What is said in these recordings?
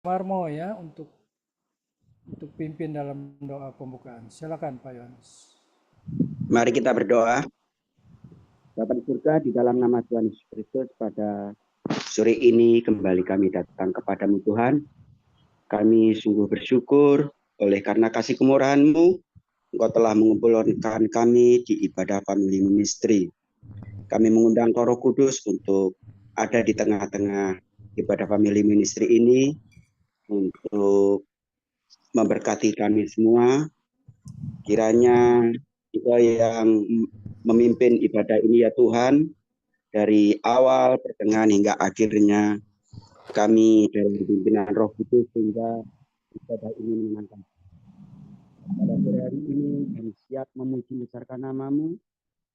Marmo ya untuk pimpin dalam doa pembukaan. Silakan Pak Yohanes. Mari kita berdoa. Bapa di surga, di dalam nama Tuhan Yesus Kristus, pada sore ini kembali kami datang kepadamu Tuhan. Kami sungguh bersyukur oleh karena kasih kemurahan-Mu, Engkau telah mengumpulkan kami di ibadah family ministry. Kami mengundang Roh Kudus untuk ada di tengah-tengah ibadah family ministry ini, untuk memberkati kami semua. Kiranya Engkau yang memimpin ibadah ini ya Tuhan, dari awal, pertengahan hingga akhirnya kami dalam pimpinan Roh Kudus sehingga ibadah ini menyenangkan. Pada sore hari ini kami siap memuji besarkan nama-Mu,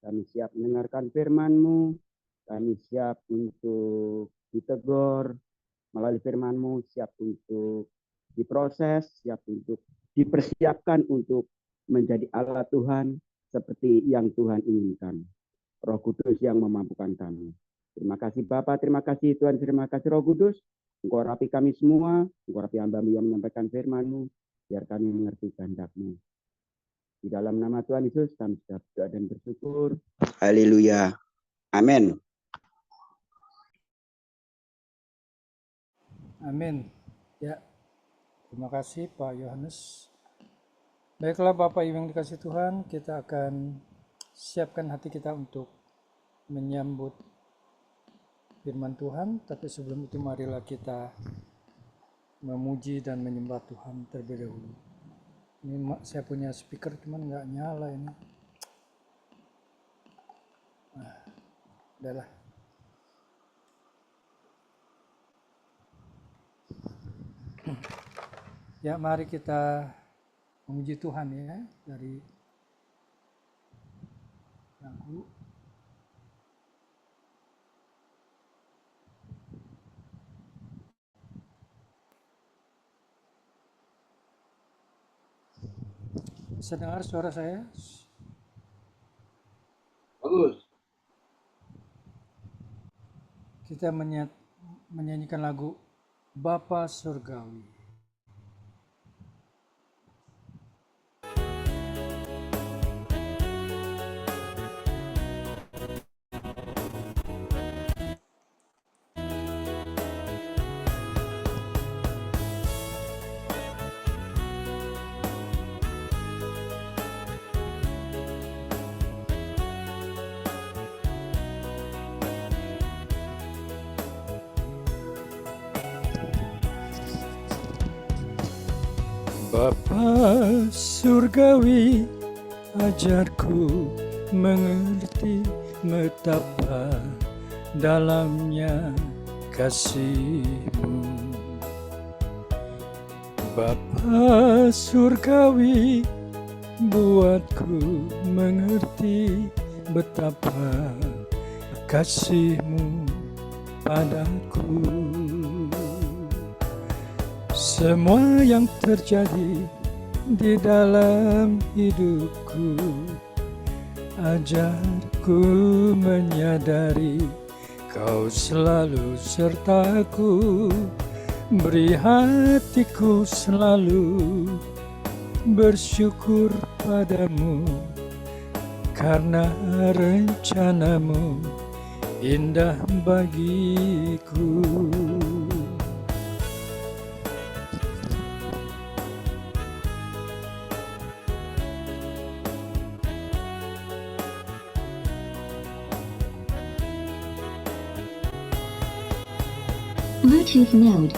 kami siap mendengarkan firman-Mu, kami siap untuk ditegur melalui firman-Mu, siap untuk diproses, siap untuk dipersiapkan untuk menjadi alat Tuhan seperti yang Tuhan inginkan. Roh Kudus yang memampukan kami. Terima kasih Bapak, terima kasih Tuhan, terima kasih Roh Kudus. Engkau rapi kami semua, Engkau rapi hamba-Mu yang menyampaikan firman-Mu, biar kami mengerti kehendak-Mu. Di dalam nama Tuhan Yesus kami sudah berdoa dan bersyukur. Haleluya. Amin. Amin. Ya, terima kasih Pak Yohanes. Baiklah Bapak Ibu yang dikasih Tuhan, kita akan siapkan hati kita untuk menyambut firman Tuhan. Tapi sebelum itu marilah kita memuji dan menyembah Tuhan terlebih dahulu. Ini saya punya speaker cuman nggak nyala ini. Udahlah. Ya, mari kita memuji Tuhan ya dari lagu. Bisa dengar suara saya? Bagus. Kita menyanyikan lagu Bapa Surgawi. Bapa Surgawi, ajarku mengerti betapa dalamnya kasih-Mu. Bapa Surgawi, buatku mengerti betapa kasih-Mu padaku. Semua yang terjadi di dalam hidupku, ajarku menyadari Kau selalu sertaku, beri hatiku selalu bersyukur padamu, karena rencana-Mu indah bagiku. Bluetooth mode.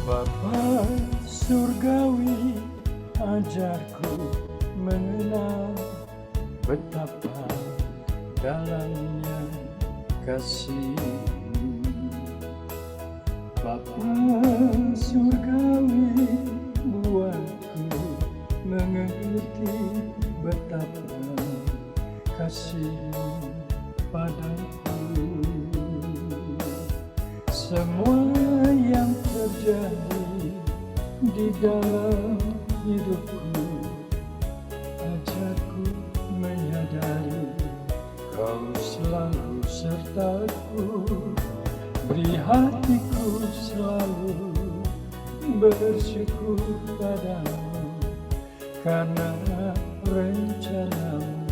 Bapa Surgawi, ajarku mengenal betapa dalamnya kasih-Mu. Bapa Surgawi, buatku mengerti betapa kasih-Mu padaku. Semua yang terjadi di dalam hidupku. Ajarku menyadari Kau selalu sertaku. Beri hatiku selalu bersyukur padamu, karena rencanamu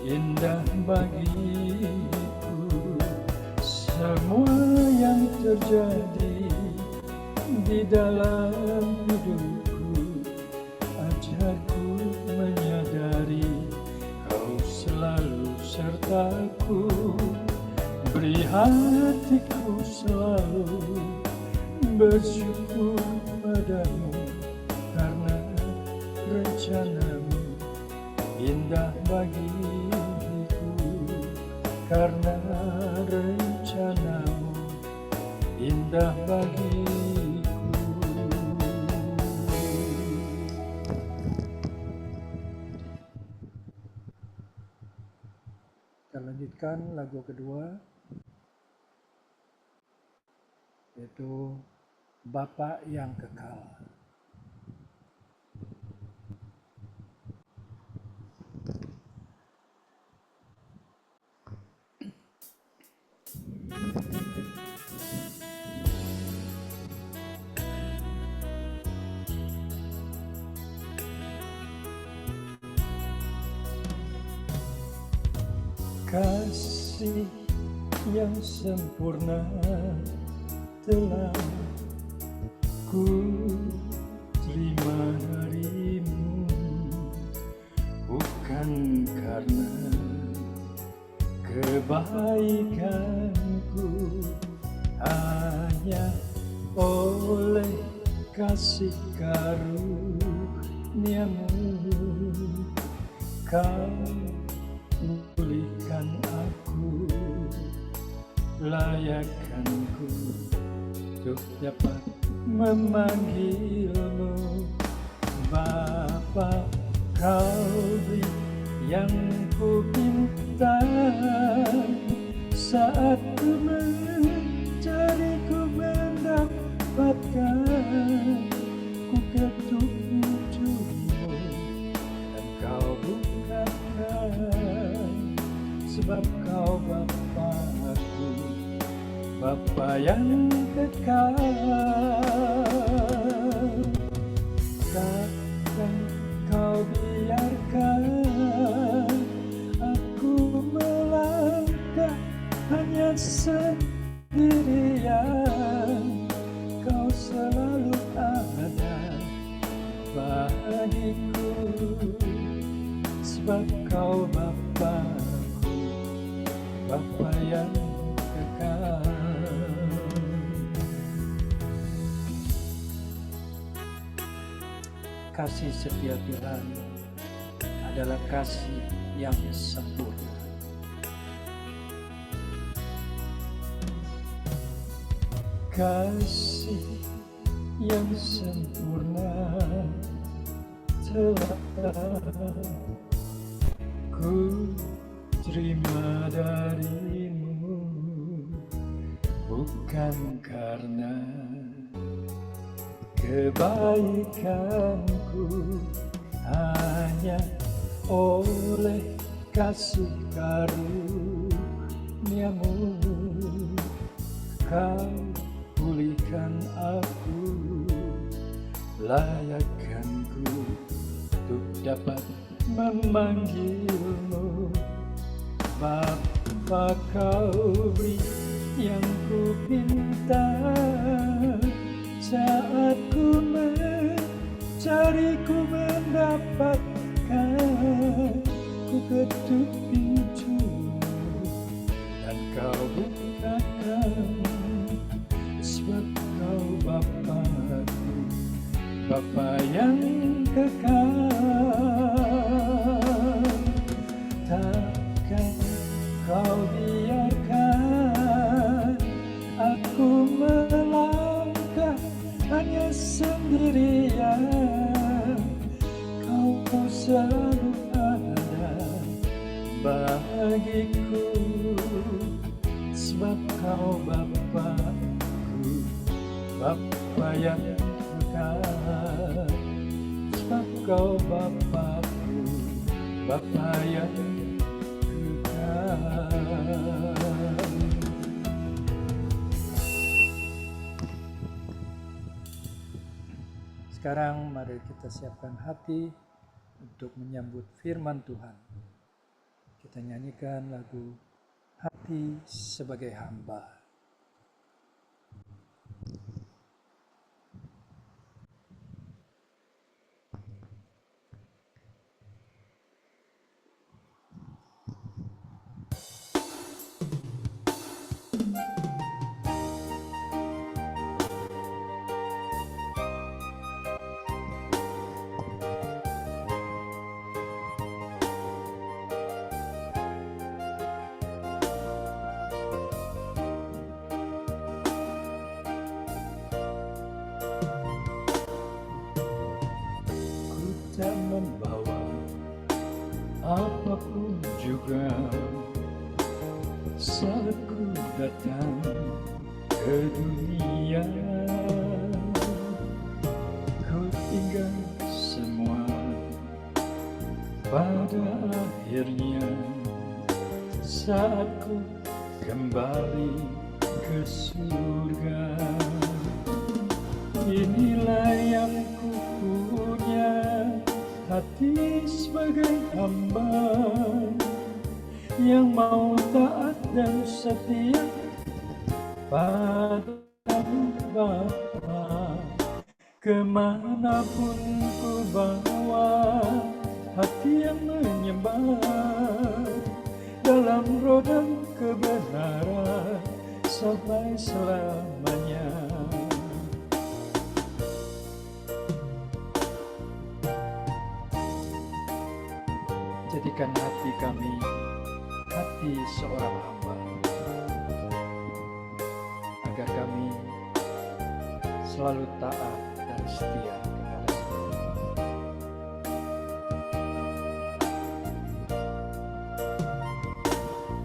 indah bagiku. Semua yang terjadi di dalam hidupku, ajarku menyadari Kau selalu sertaku. Beri hatiku selalu bersyukur padamu, karena rencanamu indah bagiku. Karena rencanamu indah bagiku. Kita lanjutkan lagu kedua, yaitu Bapa yang Kekal. Kasih yang sempurna telah ku terima darimu, bukan karena kebaikanku, hanya oleh kasih karuniamu. Kau pulihkan aku, layakkanku untuk dapat memanggilmu Bapa. Kau beri yang ku minta, saat ku mencari ku mendapatkan. Ku ketuk pintumu dan Kau bukakan, sebab Kau Bapa-Ku, Bapa yang kekal. Takkan Kau biarkan aku melangkah hanya sendirian. Kau selalu ada bagiku, sebab Kau Bapa-Ku, Bapa yang kekal. Kasih setia Tuhan adalah kasih yang sempurna. Kasih yang sempurna telah ku terima darimu, bukan karena kebaikanku, hanya oleh kasih karuniamu. Kau pulihkan aku, layakkanku untuk dapat memanggilmu Bapa. Kau beri yang ku pinta, saat ku mencari ku mendapatkan. Ku ketuk pintu dan Kau bukakan, sebab Kau Bapa-Ku, Bapa yang kekal. Takkan Kau biarkan aku melangkah hanya sendirian. Kau selalu ada bagiku, sebab Kau Bapa-Ku, Bapa yang kekal. Tuhan, sebab Kau Bapa-Ku, Bapa yang kekal. Sekarang mari kita siapkan hati untuk menyambut firman Tuhan. Kita nyanyikan lagu Hati Sebagai Hamba. Tak membawa apapun juga saat ku datang ke dunia. Ku tinggal semua pada akhirnya saat ku kembali ke surga. Inilah yang ku punya, hati sebagai hamba yang mau taat dan setia padamu Bapa. Kemanapun ku bawa hati yang menyembah dalam roda kebenaran sampai selamanya. Jadikan hati kami hati seorang hamba, agar kami selalu taat dan setia kepada-Mu.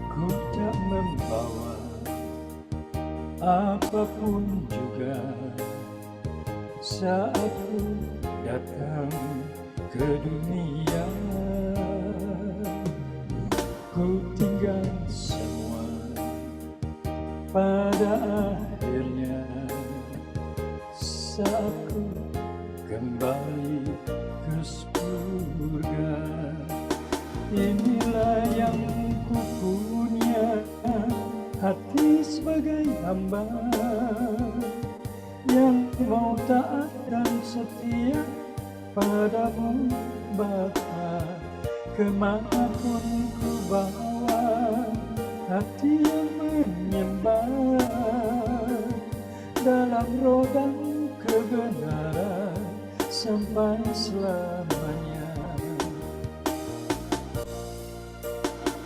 Ku tak membawa apapun juga saat ku datang ke dunia. Ku tinggal semua pada akhirnya saat ku kembali ke surga. Inilah yang ku punya, hati sebagai hamba yang mau taat dan setia padamu Bapa. Kemanapun ku bawa hati yang menyembah dalam roda kebenaran sampai selamanya.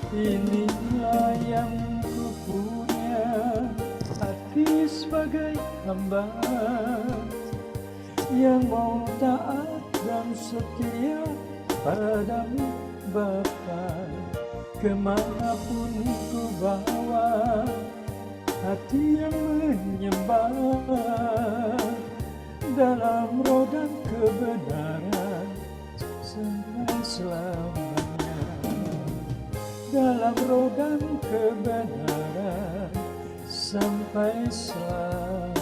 Inilah yang ku punya, hati sebagai hamba yang mau taat dan setia padamu Bapa. Kemanapun ku bawa hati yang menyembah dalam roda kebenaran sampai selamanya. Dalam roda kebenaran sampai selamanya.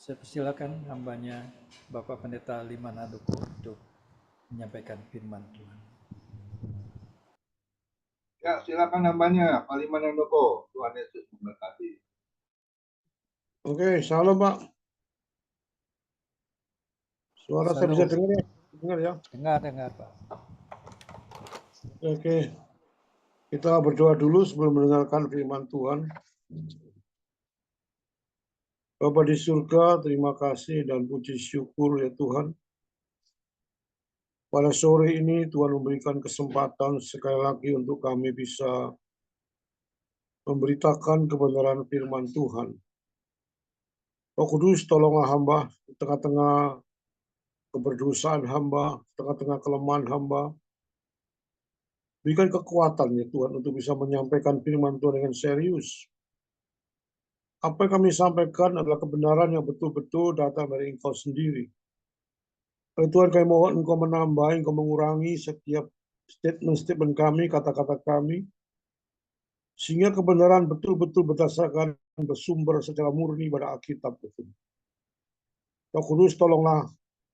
Saya persilakan hambanya Bapak Pendeta Liman Handoko untuk menyampaikan firman Tuhan. Ya, silakan hambanya Pak Liman Handoko. Tuhan Yesus memberkati. Oke, shalom Pak. Suara saya bisa dengar ya? Dengar ya? Dengar Pak. Oke. Kita berdoa dulu sebelum mendengarkan firman Tuhan. Bapa di surga, terima kasih dan puji syukur ya Tuhan. Pada sore ini Tuhan memberikan kesempatan sekali lagi untuk kami bisa memberitakan kebenaran firman Tuhan. Roh Kudus, tolonglah hamba di tengah-tengah keberdosaan hamba, di tengah-tengah kelemahan hamba. Berikan kekuatan ya Tuhan untuk bisa menyampaikan firman Tuhan dengan serius. Apa yang kami sampaikan adalah kebenaran yang betul-betul datang dari Engkau sendiri. Tuhan, kami mohon Engkau menambah, Engkau mengurangi setiap statement-statement kami, kata-kata kami, sehingga kebenaran betul-betul berdasarkan bersumber secara murni pada Alkitab. Roh Kudus, tolonglah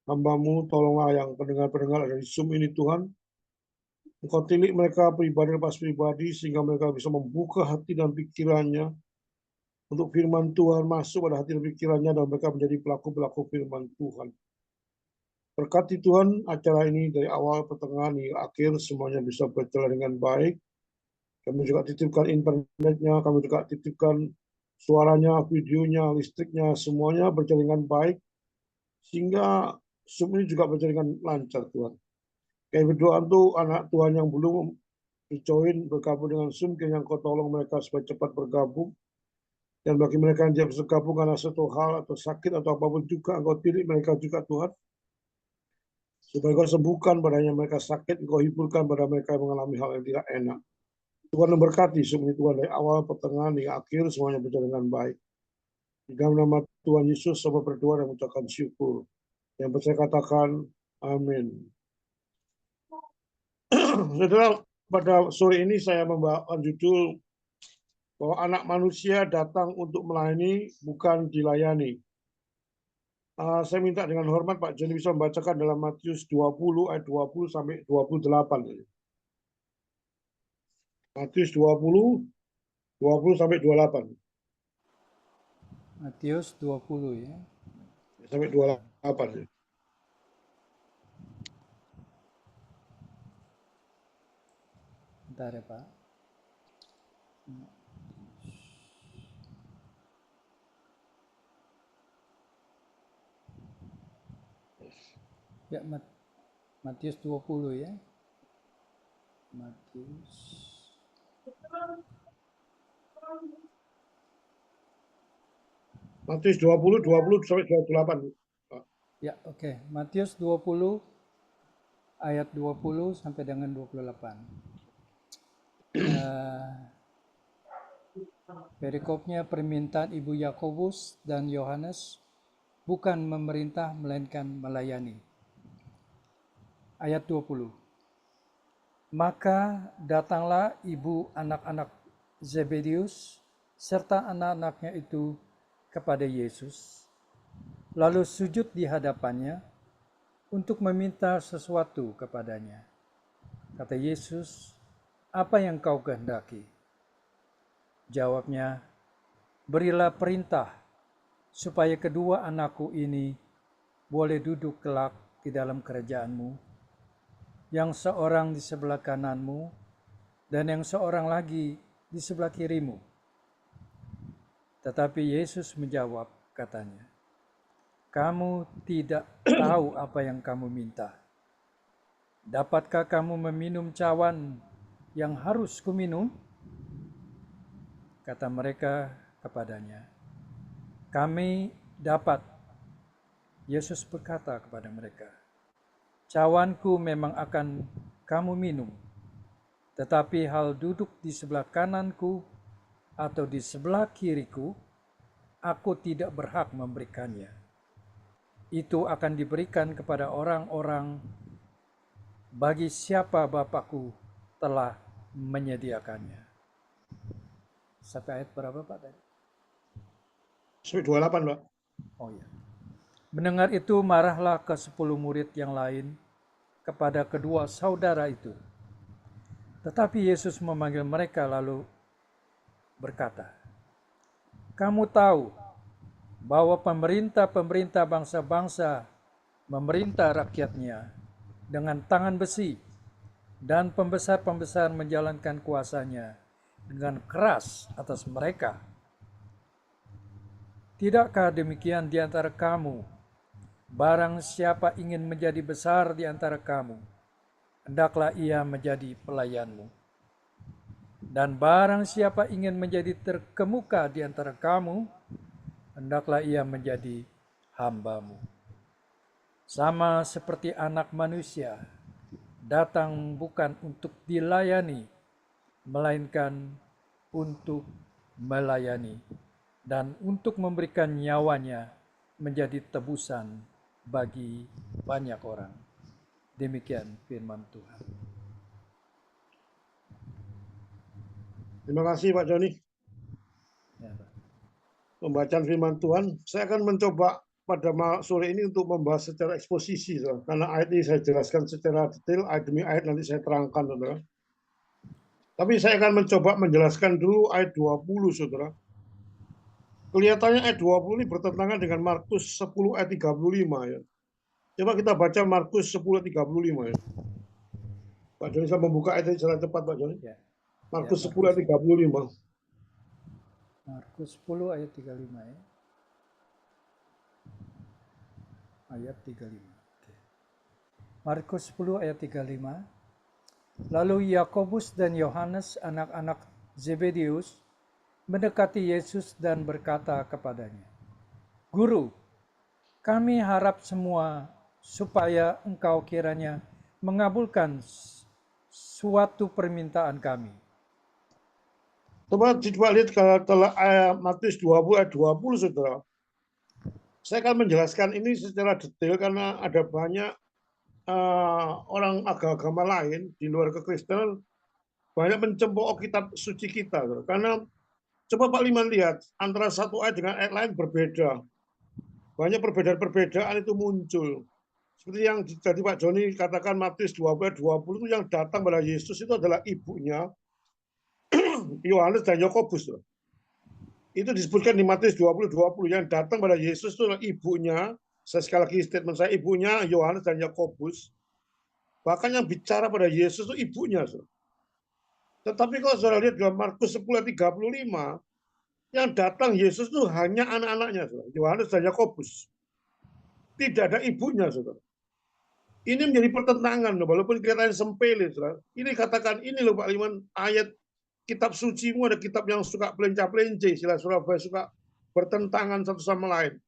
hamba-Mu, tolonglah yang pendengar-pendengar dari Zoom ini Tuhan. Engkau tilik mereka pribadi lepas pribadi, sehingga mereka bisa membuka hati dan pikirannya untuk firman Tuhan masuk pada hati dan pikirannya, dan mereka menjadi pelaku-pelaku firman Tuhan. Berkati Tuhan acara ini dari awal, pertengahan, hingga akhir, semuanya bisa berjalan dengan baik. Kami juga titipkan internetnya, kami juga titipkan suaranya, videonya, listriknya, semuanya berjalan dengan baik, sehingga Zoom ini juga berjalan dengan lancar Tuhan. Kami berdoa untuk anak Tuhan yang belum join bergabung dengan Zoom, yang Kau tolong mereka supaya cepat bergabung. Dan bagi mereka yang tidak bisa bergabung karena satu hal atau sakit atau apapun juga, Engkau pilih mereka juga Tuhan. Supaya Kau sembuhkan badannya mereka sakit, Engkau hiburkan pada mereka yang mengalami hal yang tidak enak. Tuhan memberkati semua Tuhan dari awal, pertengahan, hingga akhir, semuanya berjalan dengan baik. Di dalam nama Tuhan Yesus, saya berdoa dan mengucapkan syukur. Yang percaya katakan, amin. Saudara, pada sore ini saya membawakan judul bahwa anak manusia datang untuk melayani, bukan dilayani. Saya minta dengan hormat Pak Joni bisa membacakan dalam Matius 20 ayat 20 sampai 28. Matius 20, 20 sampai 28. Matius 20 ya. Sampai 28. Bentar ya Pak. Ya, Matius 20 ya. Matius 20, 20 sampai 28. Ya, oke. Matius 20 ayat 20 sampai dengan 28. Perikopnya permintaan Ibu Yakobus dan Yohanes, bukan memerintah melainkan melayani. Ayat 20. Maka datanglah ibu anak-anak Zebedius serta anak-anaknya itu kepada Yesus, lalu sujud di hadapannya untuk meminta sesuatu kepadanya. Kata Yesus, "Apa yang kau kehendaki?" Jawabnya, "Berilah perintah supaya kedua anakku ini boleh duduk kelak di dalam kerajaan-Mu, yang seorang di sebelah kananmu dan yang seorang lagi di sebelah kirimu." Tetapi Yesus menjawab, katanya, "Kamu tidak tahu apa yang kamu minta. Dapatkah kamu meminum cawan yang harus kuminum?" Kata mereka kepadanya, "Kami dapat." Yesus berkata kepada mereka, "Cawanku memang akan kamu minum, tetapi hal duduk di sebelah kananku atau di sebelah kiriku, aku tidak berhak memberikannya. Itu akan diberikan kepada orang-orang bagi siapa Bapakku telah menyediakannya." Sampai ayat berapa Pak tadi? Sampai 28, Pak. Oh ya. Mendengar itu marahlah ke-10 murid yang lain kepada kedua saudara itu. Tetapi Yesus memanggil mereka lalu berkata, "Kamu tahu bahwa pemerintah bangsa-bangsa memerintah rakyatnya dengan tangan besi, dan pembesar-pembesar menjalankan kuasanya dengan keras atas mereka. Tidakkah demikian di antara kamu? Barang siapa ingin menjadi besar di antara kamu, hendaklah ia menjadi pelayanmu. Dan barang siapa ingin menjadi terkemuka di antara kamu, hendaklah ia menjadi hambamu. Sama seperti anak manusia datang bukan untuk dilayani, melainkan untuk melayani dan untuk memberikan nyawanya menjadi tebusan bagi banyak orang. Demikian firman Tuhan. Terima kasih Pak Joni. Ya, Pak. Pembacaan firman Tuhan. Saya akan mencoba pada sore ini untuk membahas secara eksposisi, saudara. Karena ayat ini saya jelaskan secara detail, ayat demi ayat nanti saya terangkan, saudara. Tapi saya akan mencoba menjelaskan dulu ayat 20, saudara. Kelihatannya ayat 20 ini bertentangan dengan Markus 10 ayat 35 ya. Coba kita baca Markus 10 ayat 35 ya. Pak Joni bisa membuka ayat ini secara cepat, Pak Joni. Ya. Markus Ya, 10 ayat 35. Markus 10 ayat 35 ya. Ayat 35. Oke. Markus 10 ayat 35. Lalu Yakobus dan Yohanes anak-anak Zebedius mendekati Yesus dan berkata kepadanya, "Guru, kami harap semua supaya engkau kiranya mengabulkan suatu permintaan kami." Coba lihat kalau Matius 20 ayat 20, saudara. Saya akan menjelaskan ini secara detail karena ada banyak orang agama lain di luar kekristenan banyak mencemooh kitab suci kita. Saudara. Karena coba Pak Liman lihat, antara satu ayat dengan ayat lain berbeda. Banyak perbedaan-perbedaan itu muncul. Seperti yang tadi Pak Joni katakan Matius 20 ayat 20 itu yang datang pada Yesus itu adalah ibunya Yohanes dan Yakobus. Itu disebutkan di Matius 20 yang datang pada Yesus itu adalah ibunya, saya sekali lagi statement saya, ibunya Yohanes dan Yakobus. Bahkan yang bicara pada Yesus itu ibunya. Tetapi kalau saudara lihat dalam Markus 10 ayat 35, yang datang Yesus itu hanya anak-anaknya, Yohanes dan Yakobus. Tidak ada ibunya, saudara. Ini menjadi pertentangan, walaupun kelihatannya sepele, saudara. Ini katakan ini loh Pak Liman, ayat kitab sucimu ada kitab yang suka pelenca-pelenca, istilah Surabaya suka bertentangan satu sama lain.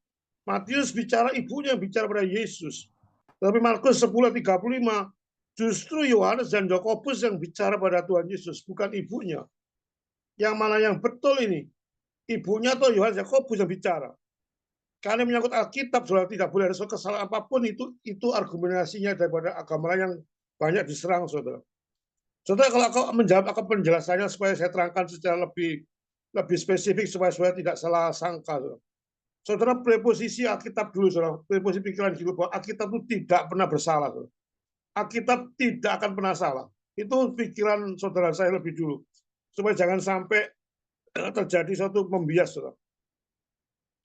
Matius bicara ibunya, bicara pada Yesus. Tapi Markus 10 ayat 35, justru Yohanes dan Yakobus yang bicara pada Tuhan Yesus, bukan ibunya. Yang mana yang betul ini? Ibunya atau Yohanes Yakobus yang bicara? Karena menyangkut Alkitab, saudara, tidak boleh ada kesalahan apapun, itu argumentasinya daripada agama lain yang banyak diserang, saudara. Saudara, kalau aku menjawab penjelasannya supaya saya terangkan secara lebih spesifik supaya saudara tidak salah sangka, saudara. Saudara, preposisi Alkitab dulu, saudara. Preposisi pikiran dulu bahwa Alkitab itu tidak pernah bersalah, saudara. Alkitab tidak akan pernah salah. Itu pikiran saudara saya lebih dulu. Supaya jangan sampai terjadi suatu membias, saudara.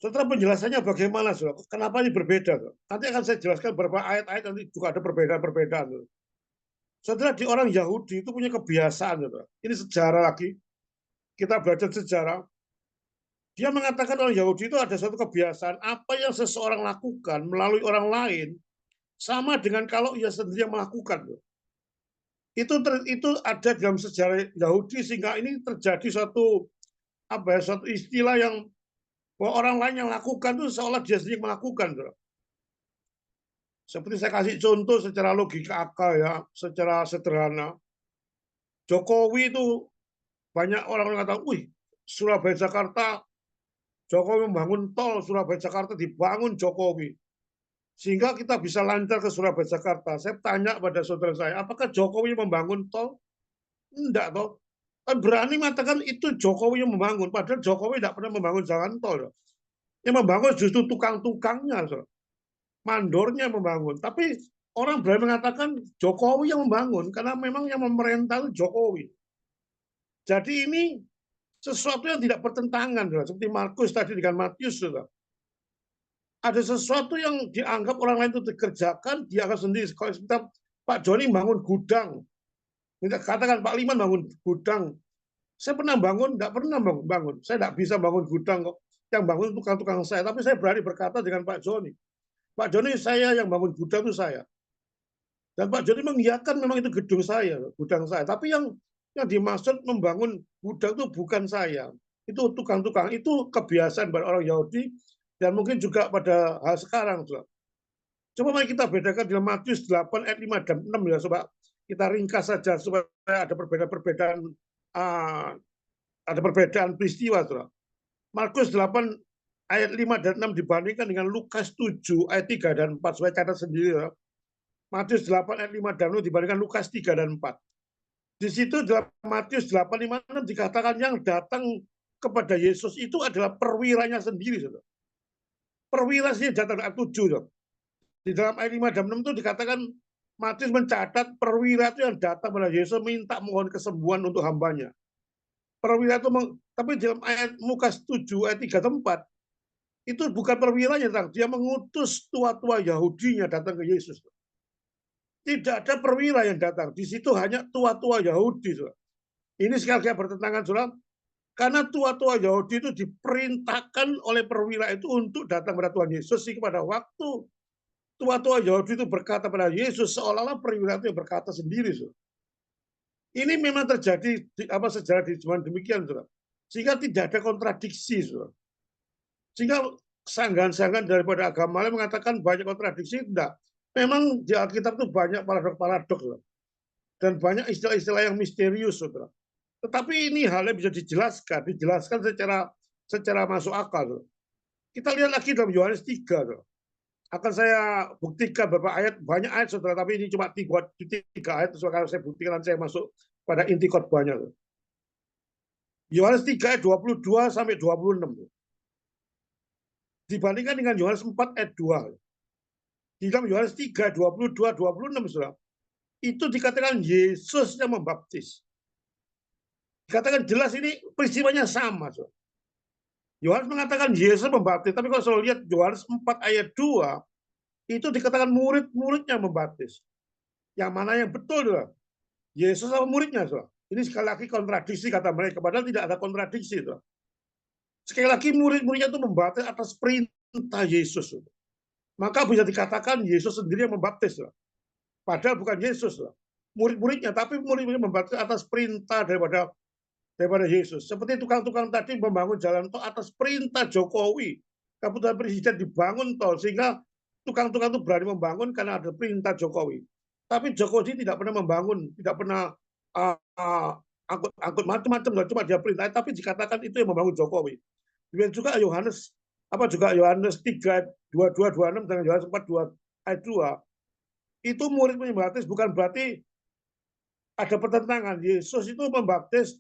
Saudara, penjelasannya bagaimana, saudara? Kenapa ini berbeda, saudara? Nanti akan saya jelaskan beberapa ayat-ayat, nanti juga ada perbedaan-perbedaan, saudara. Saudara, di orang Yahudi itu punya kebiasaan, saudara. Ini sejarah lagi. Kita belajar sejarah. Dia mengatakan orang Yahudi itu ada suatu kebiasaan, apa yang seseorang lakukan melalui orang lain, sama dengan kalau ia sendiri yang melakukan. Itu ada dalam sejarah Yahudi, sehingga ini terjadi suatu istilah yang bahwa orang lain yang lakukan itu seolah dia sendiri melakukan. Seperti saya kasih contoh secara logika akal ya, secara sederhana. Jokowi itu banyak orang mengatakan, wih, Surabaya Jakarta, Jokowi membangun tol, Surabaya Jakarta dibangun Jokowi. Sehingga kita bisa lancar ke Surabaya Jakarta. Saya tanya pada saudara saya, apakah Jokowi membangun tol? Enggak, toh. Kan berani mengatakan itu Jokowi yang membangun, padahal Jokowi tidak pernah membangun jalan tol. Yang membangun justru tukang-tukangnya, mandornya membangun. Tapi orang berani mengatakan Jokowi yang membangun, karena memang yang memerintah itu Jokowi. Jadi ini sesuatu yang tidak bertentangan, seperti Markus tadi dengan Matius. Ada sesuatu yang dianggap orang lain itu dikerjakan, dianggap sendiri. Kalau kita Pak Joni bangun gudang, kita katakan Pak Liman bangun gudang. Saya pernah bangun, nggak pernah bangun. Saya nggak bisa bangun gudang kok. Yang bangun tukang-tukang saya. Tapi saya berani berkata dengan Pak Joni. Pak Joni, saya yang bangun gudang itu saya. Dan Pak Joni mengiyakan memang itu gedung saya, gudang saya. Tapi yang dimaksud membangun gudang itu bukan saya. Itu tukang-tukang. Itu kebiasaan pada orang Yahudi dan mungkin juga pada hal sekarang. Coba mari kita bedakan dalam Matius 8 ayat 5 dan 6 ya, coba. kita ringkas saja supaya ada perbedaan-perbedaan peristiwa. Saudara. Markus 8 ayat 5 dan 6 dibandingkan dengan Lukas 7 ayat 3 dan 4. Supaya catat sendiri. Saudara. Matius 8 ayat 5 dan 6 dibandingkan Lukas 3 dan 4. Di situ dalam Matius 8, 5, 6 dikatakan yang datang kepada Yesus itu adalah perwiranya sendiri. Saudara. Perwira sih datang ayat 7. Saudara. Di dalam ayat 5 dan 6 itu dikatakan Matius mencatat perwira itu yang datang kepada Yesus minta mohon kesembuhan untuk hambanya. Perwira itu, tapi dalam ayat Lukas 7 ayat 3 dan 4 itu bukan perwiranya, dia mengutus tua-tua Yahudinya datang ke Yesus. Tidak ada perwira yang datang, di situ hanya tua-tua Yahudi. Saudara. Ini sekali-kali bertentangan, saudara, karena tua-tua Yahudi itu diperintahkan oleh perwira itu untuk datang kepada Tuhan Yesus. Sehingga pada waktu tua-tua Yahudi itu berkata pada Yesus, seolah-olah perwira itu berkata sendiri. Saudara. Ini memang terjadi sejarah di zaman demikian, saudara. Sehingga tidak ada kontradiksi, saudara. Sehingga sanggahan-sanggahan daripada agama lain mengatakan banyak kontradiksi, tidak. Memang di Alkitab itu banyak paradok-paradok, dan banyak istilah-istilah yang misterius, saudara. Tetapi ini halnya bisa dijelaskan secara masuk akal. Saudara. Kita lihat lagi dalam Yohanes 3, saudara. Akan saya buktikan beberapa ayat, banyak ayat, saudara, tapi ini cuma 3 ayat, kalau saya buktikan saya masuk pada inti khotbahnya. Yohanes 3 ayat 22 sampai 26. Dibandingkan dengan Yohanes 4 ayat 2. Di dalam Yohanes 3, 22, 26, saudara, itu dikatakan Yesus yang membaptis. Dikatakan jelas ini peristiwanya sama. Saudara. Yohanes mengatakan Yesus membaptis, tapi kalau saya lihat Yohanes 4 ayat 2, itu dikatakan murid-muridnya membaptis. Yang mana yang betul, saudara? Yesus sama muridnya, saudara. Ini sekali lagi kontradiksi kata mereka, padahal tidak ada kontradiksi. Saudara. Sekali lagi murid-muridnya itu membaptis atas perintah Yesus. Saudara. Maka bisa dikatakan Yesus sendiri yang membaptis. Saudara. Padahal bukan Yesus. Saudara. Murid-muridnya, tapi murid-muridnya membaptis atas perintah daripada Yesus. Seperti tukang-tukang tadi membangun jalan tol atas perintah Jokowi. Keputusan presiden dibangun tol, sehingga tukang-tukang itu berani membangun karena ada perintah Jokowi. Tapi Jokowi tidak pernah membangun, tidak pernah angkut macam-macam, cuma dia perintah, tapi dikatakan itu yang membangun Jokowi. Demikian juga Yohanes 3, 22, 26 dan Yohanes 4, 2 ayat 2. Itu murid membaptis bukan berarti ada pertentangan. Yesus itu membaptis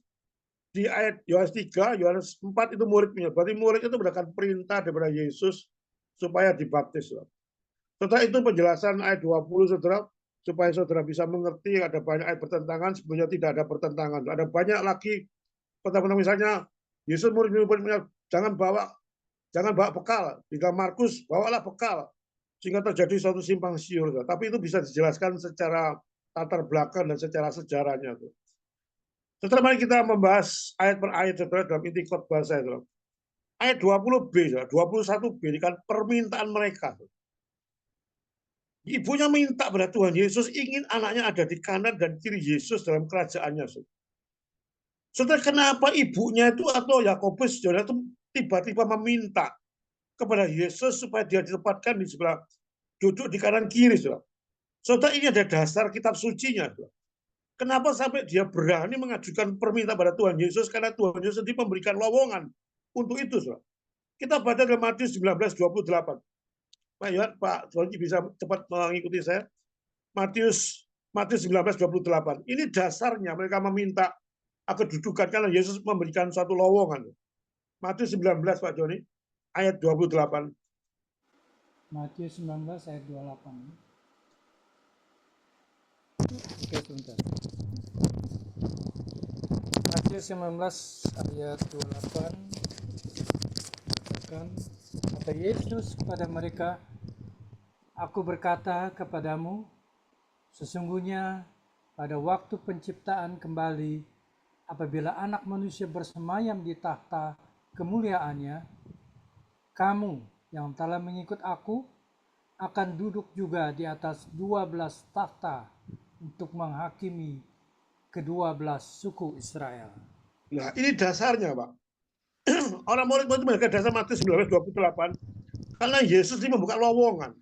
di ayat Yohanes 3, Yohanes 4 itu muridnya. Berarti murid itu mendapatkan perintah daripada Yesus supaya dibaptis. Setelah itu penjelasan ayat 20, saudara, supaya saudara bisa mengerti ada banyak ayat pertentangan, sebenarnya tidak ada pertentangan. Ada banyak lagi pertentangan, misalnya Yesus murid-muridnya jangan bawa bekal. Jika Markus bawalah bekal, sehingga terjadi suatu simpang siur. Tapi itu bisa dijelaskan secara latar belakang dan secara sejarahnya. Setelah mari kita membahas ayat per ayat, saudara, dalam inti khotbah saya. Saudara. Ayat 20b, 21b, ini kan permintaan mereka. Ibunya minta pada Tuhan Yesus, ingin anaknya ada di kanan dan kiri Yesus dalam kerajaannya. Saudara, kenapa ibunya itu atau Yakobus saudara itu tiba-tiba meminta kepada Yesus supaya dia ditempatkan di sebelah, duduk di kanan kiri, saudara. Saudara, ini ada dasar kitab sucinya, saudara. Kenapa sampai dia berani mengajukan permintaan pada Tuhan Yesus? Karena Tuhan Yesus sendiri memberikan lowongan untuk itu. Saudara. Kita baca dalam Matius 19:28. Pak Sonji bisa cepat mengikuti saya. Matius 19:28. Ini dasarnya mereka meminta kedudukan karena Yesus memberikan suatu lowongan. Matius 19, Pak Joni, ayat 28. Matius 19 ayat 28. Oke, sebentar. Matius 19 ayat 28. Kata Yesus kepada mereka, Aku berkata kepadamu, sesungguhnya pada waktu penciptaan kembali, apabila anak manusia bersemayam di takhta kemuliaannya, kamu yang telah mengikut aku akan duduk juga di atas 12 takhta untuk menghakimi ke-12 suku Israel. Nah, ini dasarnya, Pak. Orang murid itu mereka dasar Matius 19:28 karena Yesus ini membuka lowongan.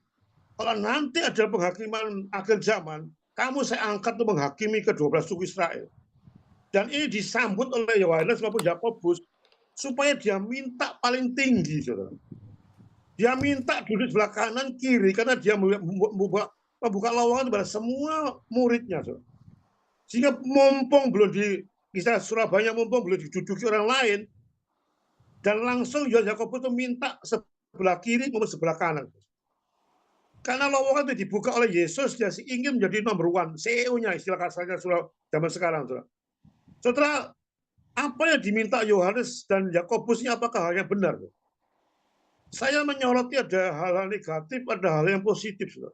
Kalau nanti ada penghakiman akhir zaman, kamu saya angkat untuk menghakimi ke-12 suku Israel. Dan ini disambut oleh Yohanes maupun Yakobus supaya dia minta paling tinggi, saudara. Dia minta duduk sebelah kanan kiri karena dia membuka lowongan kepada semua muridnya, saudara. Sehingga mumpung belum di kisah Surabaya, mumpung belum diduduki orang lain, dan langsung Yohanes Yakobus itu minta sebelah kiri maupun sebelah kanan. Karena lowongan itu dibuka oleh Yesus, dia ingin menjadi number one, CEO-nya istilah kasarnya zaman sekarang, saudara. Saudara, apa yang diminta Yohanes dan Yakobus ini apakah hal yang benar? Saya menyoroti ada hal-hal negatif, ada hal yang positif, saudara.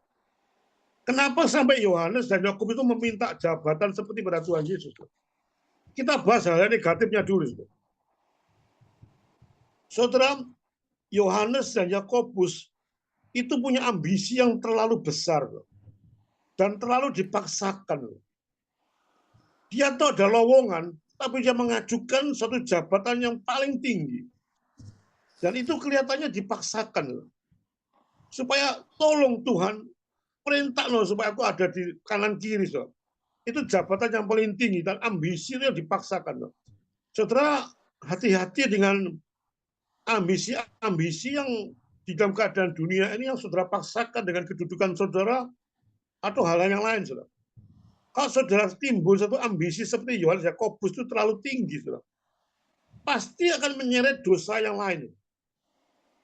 Kenapa sampai Yohanes dan Yakobus itu meminta jabatan seperti pada Tuhan Yesus? Kita bahas hal negatifnya dulu, saudara. Saudara, Yohanes dan Yakobus itu punya ambisi yang terlalu besar dan terlalu dipaksakan. Dia tahu ada lowongan, tapi dia mengajukan suatu jabatan yang paling tinggi. Dan itu kelihatannya dipaksakan. Supaya tolong Tuhan, perintah supaya aku ada di kanan kiri. Itu jabatan yang paling tinggi dan ambisi yang dipaksakan. Saudara, hati-hati dengan ambisi-ambisi yang di dalam keadaan dunia ini yang saudara paksakan dengan kedudukan saudara atau hal yang lain, saudara. Kalau saudara timbul satu ambisi seperti Yohanes Yakobus itu terlalu tinggi, saudara, pasti akan menyeret dosa yang lain.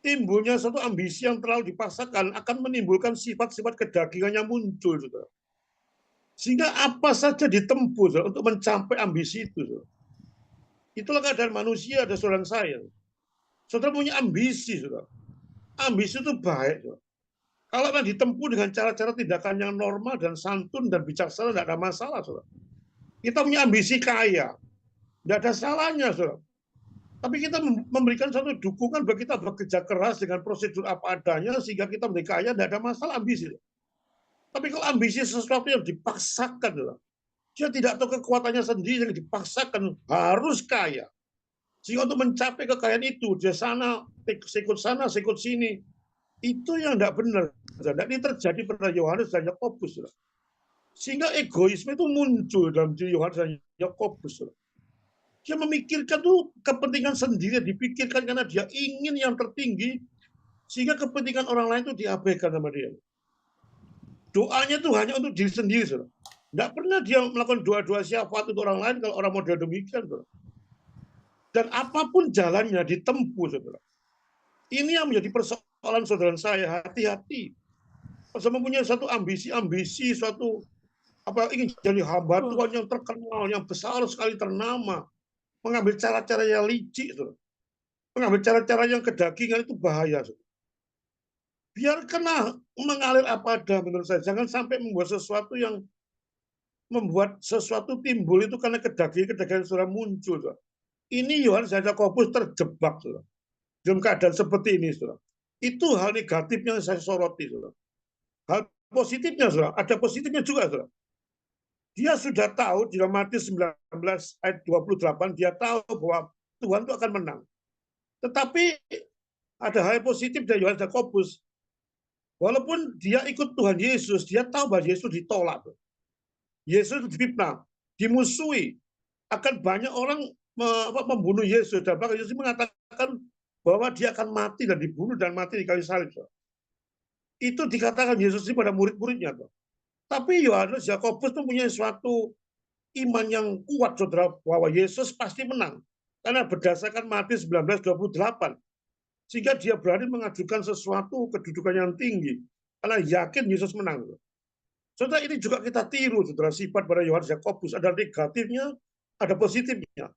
Timbulnya satu ambisi yang terlalu dipaksakan akan menimbulkan sifat-sifat kedagingan yang muncul, saudara. Sehingga apa saja ditempuh, saudara, untuk mencapai ambisi itu, saudara. Itulah keadaan manusia, ada saudara saya. Saudara punya ambisi, saudara. Ambisi itu baik, saudara. Kalau kan ditempuh dengan cara-cara tindakan yang normal dan santun dan bijaksana, tidak ada masalah, saudara. Kita punya ambisi kaya, tidak ada salahnya, saudara. Tapi kita memberikan satu dukungan bagi kita bekerja keras dengan prosedur apa adanya sehingga kita menjadi kaya, tidak ada masalah ambisi. Saudara. Tapi kalau ambisi sesuatu yang dipaksakan, saudara, dia tidak tahu kekuatannya sendiri yang dipaksakan harus kaya. Sehingga untuk mencapai kekayaan itu, dia sana, sikut sini, itu yang tidak benar. Dan ini terjadi pada Yohanes dan Yakobus. Sehingga egoisme itu muncul dalam diri Yohanes dan Yakobus. Dia memikirkan tuh kepentingan sendiri, dipikirkan karena dia ingin yang tertinggi, sehingga kepentingan orang lain itu diabaikan sama dia. Doanya itu hanya untuk diri sendiri. Tidak pernah dia melakukan doa-doa syafaat untuk orang lain kalau orang model demikian. Dan apapun jalannya ditempuh, saudara. Ini yang menjadi persoalan saudara saya, hati-hati. Saya mempunyai suatu ambisi, suatu ingin jadi hamba Tuhan yang terkenal, yang besar sekali ternama, mengambil cara-cara yang licik, saudara. Mengambil cara-cara yang kedagingan itu bahaya, saudara. Biarkanlah mengalir apa ada menurut saya. Jangan sampai membuat sesuatu yang membuat sesuatu timbul itu karena kedagingan saudara muncul, saudara. Ini Yohanes dan Yakobus terjebak, saudara. Dalam keadaan seperti ini, saudara. Itu hal negatifnya yang saya soroti, saudara. Hal positifnya, saudara, ada positifnya juga, saudara. Dia sudah tahu di dalam Matius 19 ayat 28, dia tahu bahwa Tuhan itu akan menang. Tetapi ada hal positif dari Yohanes dan Yakobus. Walaupun dia ikut Tuhan Yesus, dia tahu bahwa Yesus ditolak. Yesus difitnah, dimusuhi. Akan banyak orang membunuh Yesus. Dan bahkan Yesus mengatakan bahwa dia akan mati dan dibunuh dan mati di kayu salib. Itu dikatakan Yesus ini pada murid-muridnya. Tapi Yohanes Yakobus mempunyai suatu iman yang kuat, saudara, bahwa Yesus pasti menang. Karena berdasarkan Matius 19:28. Sehingga dia berani mengajukan sesuatu kedudukan yang tinggi. Karena yakin Yesus menang. Saudara, ini juga kita tiru, saudara, sifat pada Yohanes Yakobus. Ada negatifnya, ada positifnya.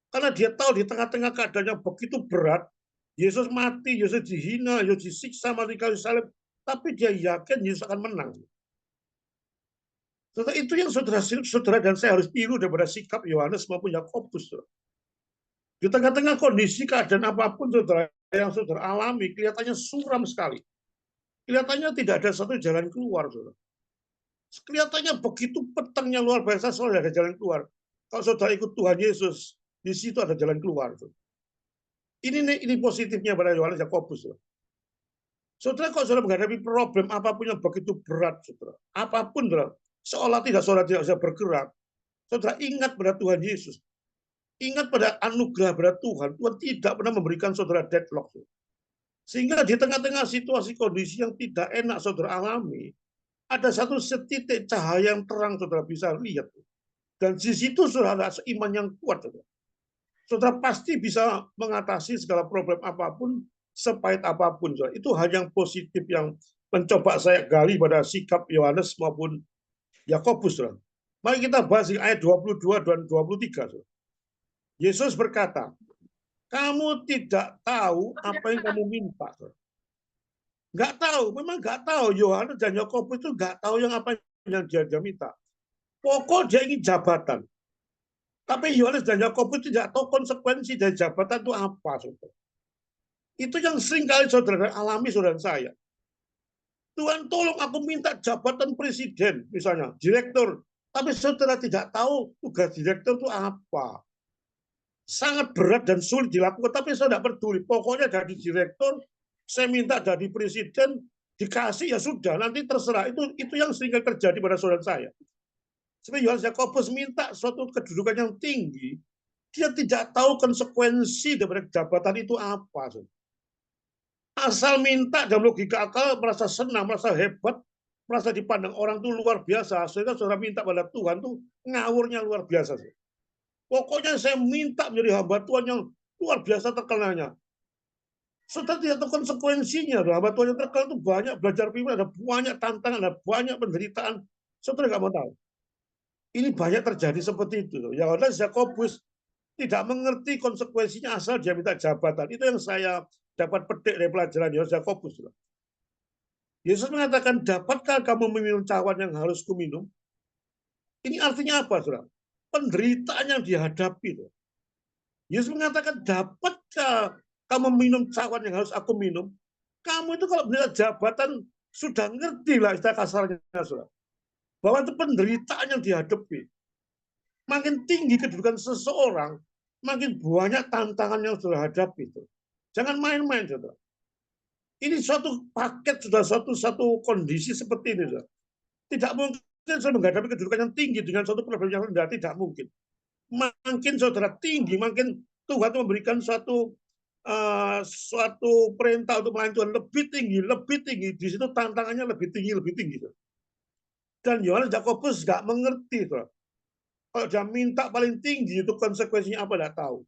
Karena dia tahu di tengah-tengah keadaan yang begitu berat, Yesus mati, Yesus dihina, Yesus disiksa mati kayu salib, tapi dia yakin Yesus akan menang. Saudara, itu yang saudara dan saya harus tiru daripada sikap Yohanes maupun Yakobus. Di tengah-tengah kondisi keadaan apapun, saudara, yang saudara alami, kelihatannya suram sekali. Kelihatannya tidak ada satu jalan keluar, saudara. Kelihatannya begitu petangnya luar biasa, selalu ada jalan keluar. Kalau saudara ikut Tuhan Yesus, di situ ada jalan keluar. Ini positifnya pada Yohanes Yakobus. Saudara, kalau saudara menghadapi problem apapun yang begitu berat, saudara, apapun, saudara, seolah saudara tidak bisa bergerak. Saudara ingat pada Tuhan Yesus. Ingat pada anugerah pada Tuhan. Tuhan tidak pernah memberikan saudara deadlock. Sehingga di tengah-tengah situasi kondisi yang tidak enak saudara alami, ada satu setitik cahaya yang terang saudara bisa lihat. Dan di situ saudara ada iman yang kuat. Saudara pasti bisa mengatasi segala problem apapun, sepahit apapun. Saudara. Itu hal yang positif yang mencoba saya gali pada sikap Yohanes maupun Yakobus. Mari kita bahas di ayat 22 dan 23. Yesus berkata, kamu tidak tahu apa yang kamu minta. Nggak tahu, memang nggak tahu. Yohanes dan Yakobus itu nggak tahu yang apa yang dia minta. Pokok dia ingin jabatan. Tapi Yohanes dan Yakobus tidak tahu konsekuensi dari jabatan itu apa. Saudara. Itu yang sering kali saudara alami saudara saya. Tuhan tolong aku minta jabatan presiden, misalnya, direktur. Tapi saudara tidak tahu tugas direktur itu apa. Sangat berat dan sulit dilakukan, tapi saya tidak peduli. Pokoknya jadi direktur, saya minta jadi presiden, dikasih ya sudah, nanti terserah. Itu yang sering terjadi pada saudara saya. Seperti Yohanes Yakobus minta suatu kedudukan yang tinggi, dia tidak tahu konsekuensi dari jabatan itu apa. Asal minta dalam logika akal, merasa senang, merasa hebat, merasa dipandang orang itu luar biasa. Sehingga saudara minta pada Tuhan itu ngawurnya luar biasa. Pokoknya saya minta menjadi hamba Tuhan yang luar biasa terkenalnya. Saudara tidak tahu konsekuensinya. Hamba Tuhan yang terkenal itu banyak belajar firman, ada banyak tantangan, ada banyak penderitaan. Saudara nggak mau tahu. Ini banyak terjadi seperti itu. Yohanes Yakobus tidak mengerti konsekuensinya asal dia minta jabatan. Itu yang saya dapat petik dari pelajaran Yohanes Yakobus. Yesus mengatakan, dapatkah kamu meminum cawan yang harus kuminum? Ini artinya apa, saudara? Penderitaan yang dihadapi. Yesus mengatakan, dapatkah kamu minum cawan yang harus aku minum? Kamu itu kalau mendapat jabatan, sudah ngerti lah istilah kasarnya, saudara. Bahwa itu penderitaan yang dihadapi. Makin tinggi kedudukan seseorang, makin banyak tantangan yang sudah hadapi. Jangan main-main, saudara. Ini suatu paket, sudah satu kondisi seperti ini. Saudara. Tidak mungkin saya menghadapi kedudukan yang tinggi dengan suatu problem yang rendah, tidak mungkin. Makin saudara tinggi, makin Tuhan memberikan suatu perintah untuk melayani Tuhan lebih tinggi. Di situ tantangannya lebih tinggi. Dan Yohanes Yakobus nggak mengerti. Saudara. Kalau dia minta paling tinggi, itu konsekuensinya apa, tidak tahu.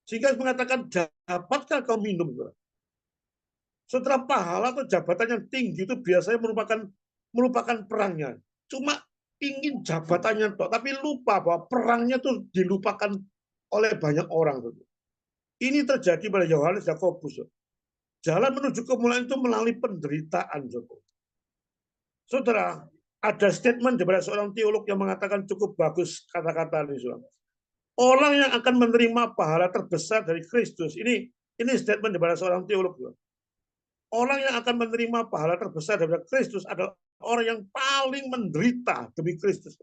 Sehingga mengatakan, dapatkah kau minum? Saudara, pahala atau jabatan yang tinggi itu biasanya merupakan perangnya. Cuma ingin jabatannya, tapi lupa bahwa perangnya itu dilupakan oleh banyak orang. Ini terjadi pada Yohanes Yakobus. Jalan menuju kemuliaan itu melalui penderitaan. Saudara, ada statement dari seorang teolog yang mengatakan cukup bagus kata-kata ini. Orang yang akan menerima pahala terbesar dari Kristus, ini statement dari seorang teolog. Orang yang akan menerima pahala terbesar dari Kristus adalah orang yang paling menderita demi Kristus.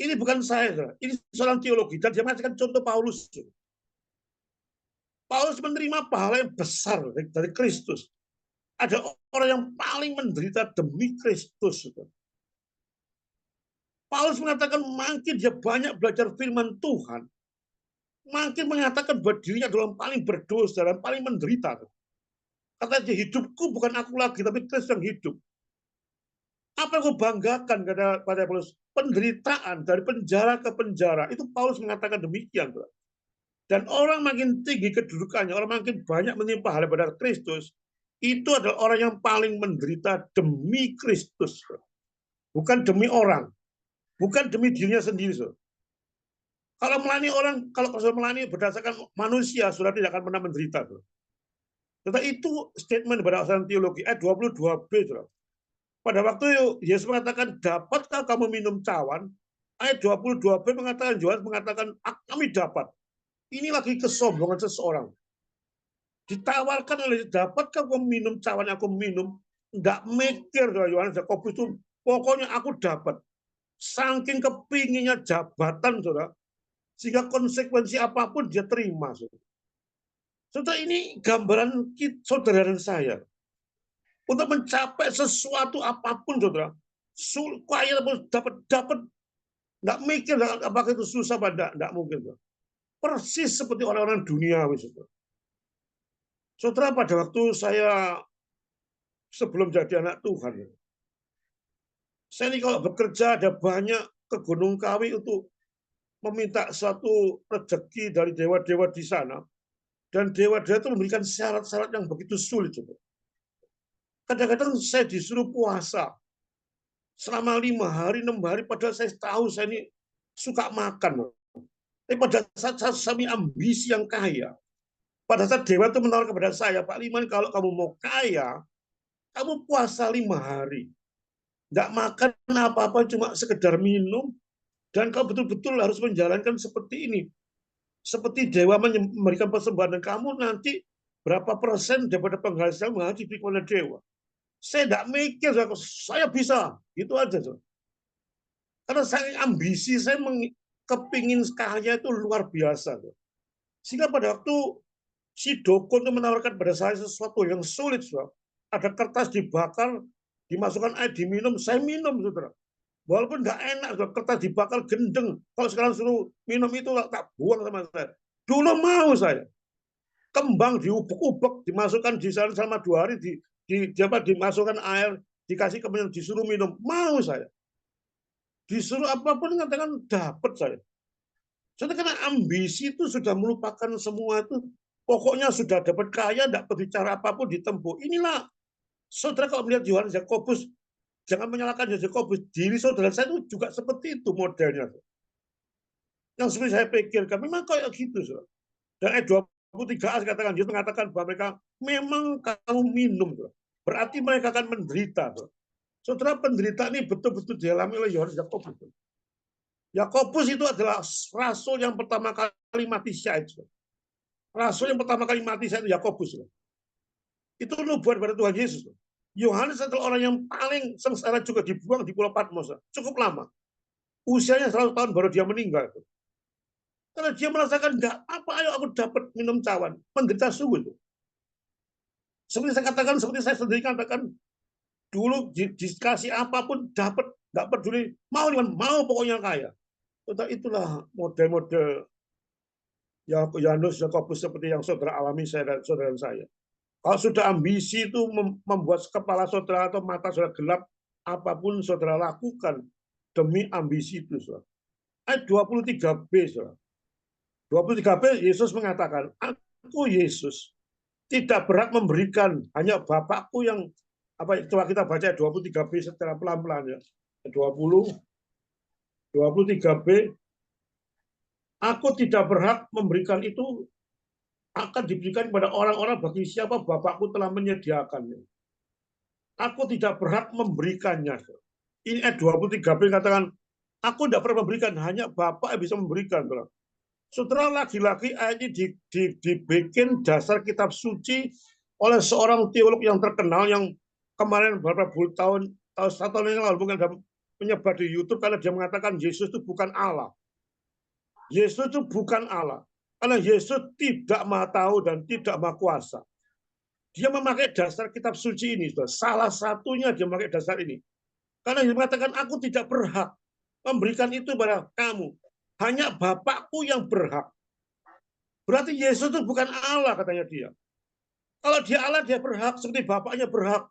Ini bukan saya, ini seorang teologi. Dan dia mengatakan contoh Paulus. Paulus menerima pahala yang besar dari Kristus. Ada orang yang paling menderita demi Kristus. Paulus mengatakan makin dia banyak belajar firman Tuhan, makin mengatakan bahwa dirinya adalah yang paling berdosa dan paling menderita. Katanya, hidupku bukan aku lagi, tapi Kristus yang hidup. Apa yang aku banggakan pada Paulus? Penderitaan dari penjara ke penjara. Itu Paulus mengatakan demikian. Dan orang makin tinggi kedudukannya, orang makin banyak menimpa hal pada Kristus, itu adalah orang yang paling menderita demi Kristus. Bukan demi orang. Bukan demi dirinya sendiri. Kalau melayani orang, kalau melayani berdasarkan manusia, sudah tidak akan pernah menderita. Tetapi itu statement pada asal teologi ayat 22b. Pada waktu Yesus mengatakan, dapatkah kamu minum cawan? Ayat 22b mengatakan, Yohanes mengatakan, kami dapat. Ini lagi kesombongan seseorang. Ditawarkan oleh, dapatkah kamu minum cawan yang aku minum? Enggak mikir, Yohanes Yakobus itu, pokoknya aku dapat. Saking kepinginnya jabatan, saudara, sehingga konsekuensi apapun dia terima. Saudara, ini gambaran saudara dan saya. Untuk mencapai sesuatu apapun, saudara, kaya dapat, nggak mikir apakah itu susah apa enggak mungkin. Persis seperti orang-orang duniawi. Saudara, pada waktu saya sebelum jadi anak Tuhan, saya ini kalau bekerja ada banyak ke Gunung Kawi untuk meminta suatu rezeki dari dewa-dewa di sana, dan dewa-dewa itu memberikan syarat-syarat yang begitu sulit. Kadang-kadang saya disuruh puasa selama 5 hari, 6 hari, padahal saya tahu saya ini suka makan. Tapi pada saat saya ambisi yang kaya, pada saat dewa itu menawarkan kepada saya, Pak Liman, kalau kamu mau kaya, kamu puasa 5 hari. Nggak makan apa-apa, cuma sekedar minum, dan kau betul-betul harus menjalankan seperti ini. Seperti dewa memberikan persembahan, dan kamu nanti berapa persen daripada penghasilan harus diberikan oleh dewa. Saya tidak mikir, saya bisa, gitu aja. Karena saya ambisi, saya kepingin kaya itu luar biasa. Sehingga pada waktu si dukun itu menawarkan pada saya sesuatu yang sulit, ada kertas dibakar, dimasukkan air, diminum, saya minum, saudara. Walaupun nggak enak, kertas dibakar gendeng. Kalau sekarang suruh minum itu tak buang sama saya. Dulu mau saya. Kembang diubek-ubek, dimasukkan di sana selama 2 hari, dimasukkan air, dikasih kemudian disuruh minum. Mau saya. Disuruh apapun mengatakan dapat saya. Jadi karena ambisi itu sudah melupakan semua itu. Pokoknya sudah dapat kaya, tidak berbicara apapun ditempuh. Inilah, saudara kalau melihat Yohanes Yakobus, jangan menyalahkan Yohanes Yakobus. Diri saudara saya itu juga seperti itu modelnya. Yang seperti saya pikirkan, memang kayak gitu. Saudara. Dan ayat 23a katakan, Yesus mengatakan bahwa mereka memang kamu minum. Saudara. Berarti mereka akan menderita. Saudara. Saudara, penderitaan ini betul-betul dialami oleh Yohanes Yakobus. Yakobus itu adalah rasul yang pertama kali mati syahid. Rasul yang pertama kali mati syahid itu Yakobus. Itu nubuat pada Tuhan Yesus. Yohanes adalah orang yang paling sengsara juga dibuang di Pulau Patmos. Cukup lama. Usianya 100 tahun baru dia meninggal. Karena dia merasakan, enggak apa, ayo aku dapat minum cawan. Menderita sungguh itu. Seperti saya katakan, seperti saya sendiri katakan, dulu dikasih apapun dapat, nggak peduli, mau pokoknya kaya. Itulah model-model Yohanes Yakobus seperti yang saudara alami, saya dan saudara saya. Kalau sudah ambisi itu membuat kepala saudara atau mata saudara gelap, apapun saudara lakukan demi ambisi itu. Saudara. Ayat 23b, saudara. 23b, Yesus mengatakan, aku Yesus tidak berhak memberikan, hanya Bapakku yang, coba kita baca 23b secara pelan-pelan ya. 23b, aku tidak berhak memberikan itu, akan diberikan kepada orang-orang bagi siapa Bapakku telah menyediakannya. Aku tidak berhak memberikannya. Ini ayat 23b katakan, aku tidak pernah memberikan, hanya Bapak yang bisa memberikan. Saudara, lagi-lagi ayat ini dibikin dasar kitab suci oleh seorang teolog yang terkenal yang kemarin beberapa tahun 1 tahun yang lalu mungkin ada menyebar di YouTube karena dia mengatakan Yesus itu bukan Allah. Yesus itu bukan Allah. Karena Yesus tidak maha tahu dan tidak maha kuasa. Dia memakai dasar kitab suci ini. Salah satunya dia memakai dasar ini. Karena dia mengatakan, aku tidak berhak memberikan itu pada kamu. Hanya Bapakku yang berhak. Berarti Yesus itu bukan Allah, katanya dia. Kalau dia Allah, dia berhak seperti Bapaknya berhak.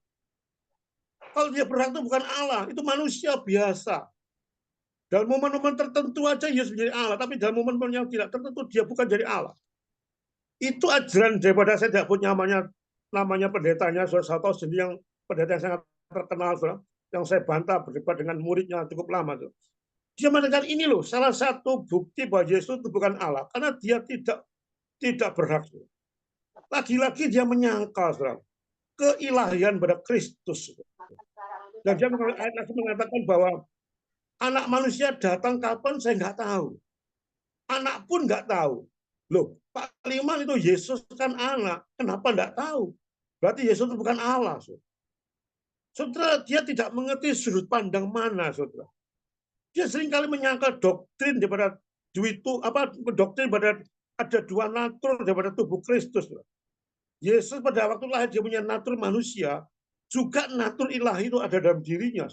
Kalau dia berhak itu bukan Allah, itu manusia biasa. Dalam momen-momen tertentu aja Yesus menjadi Allah, tapi dalam momen-momen yang tidak tertentu dia bukan jadi Allah. Itu ajaran daripada saya tidak punya namanya pendetanya, saya tahu sendiri yang pendeta yang sangat terkenal, yang saya bantah berdebat dengan muridnya cukup lama. Dia mengatakan ini loh, salah satu bukti bahwa Yesus itu bukan Allah, karena dia tidak berhak. Lagi-lagi dia menyangkal keilahian pada Kristus. Dan dia mengatakan bahwa anak manusia datang kapan saya nggak tahu. Anak pun nggak tahu. Loh, Pak Liman itu Yesus kan anak. Kenapa nggak tahu? Berarti Yesus itu bukan Allah. Saudara, dia tidak mengerti sudut pandang mana, saudara. Dia seringkali menyangkal doktrin daripada doktrin pada ada 2 natur daripada tubuh Kristus. Yesus pada waktu lahir dia punya natur manusia, juga natur ilahi itu ada dalam dirinya.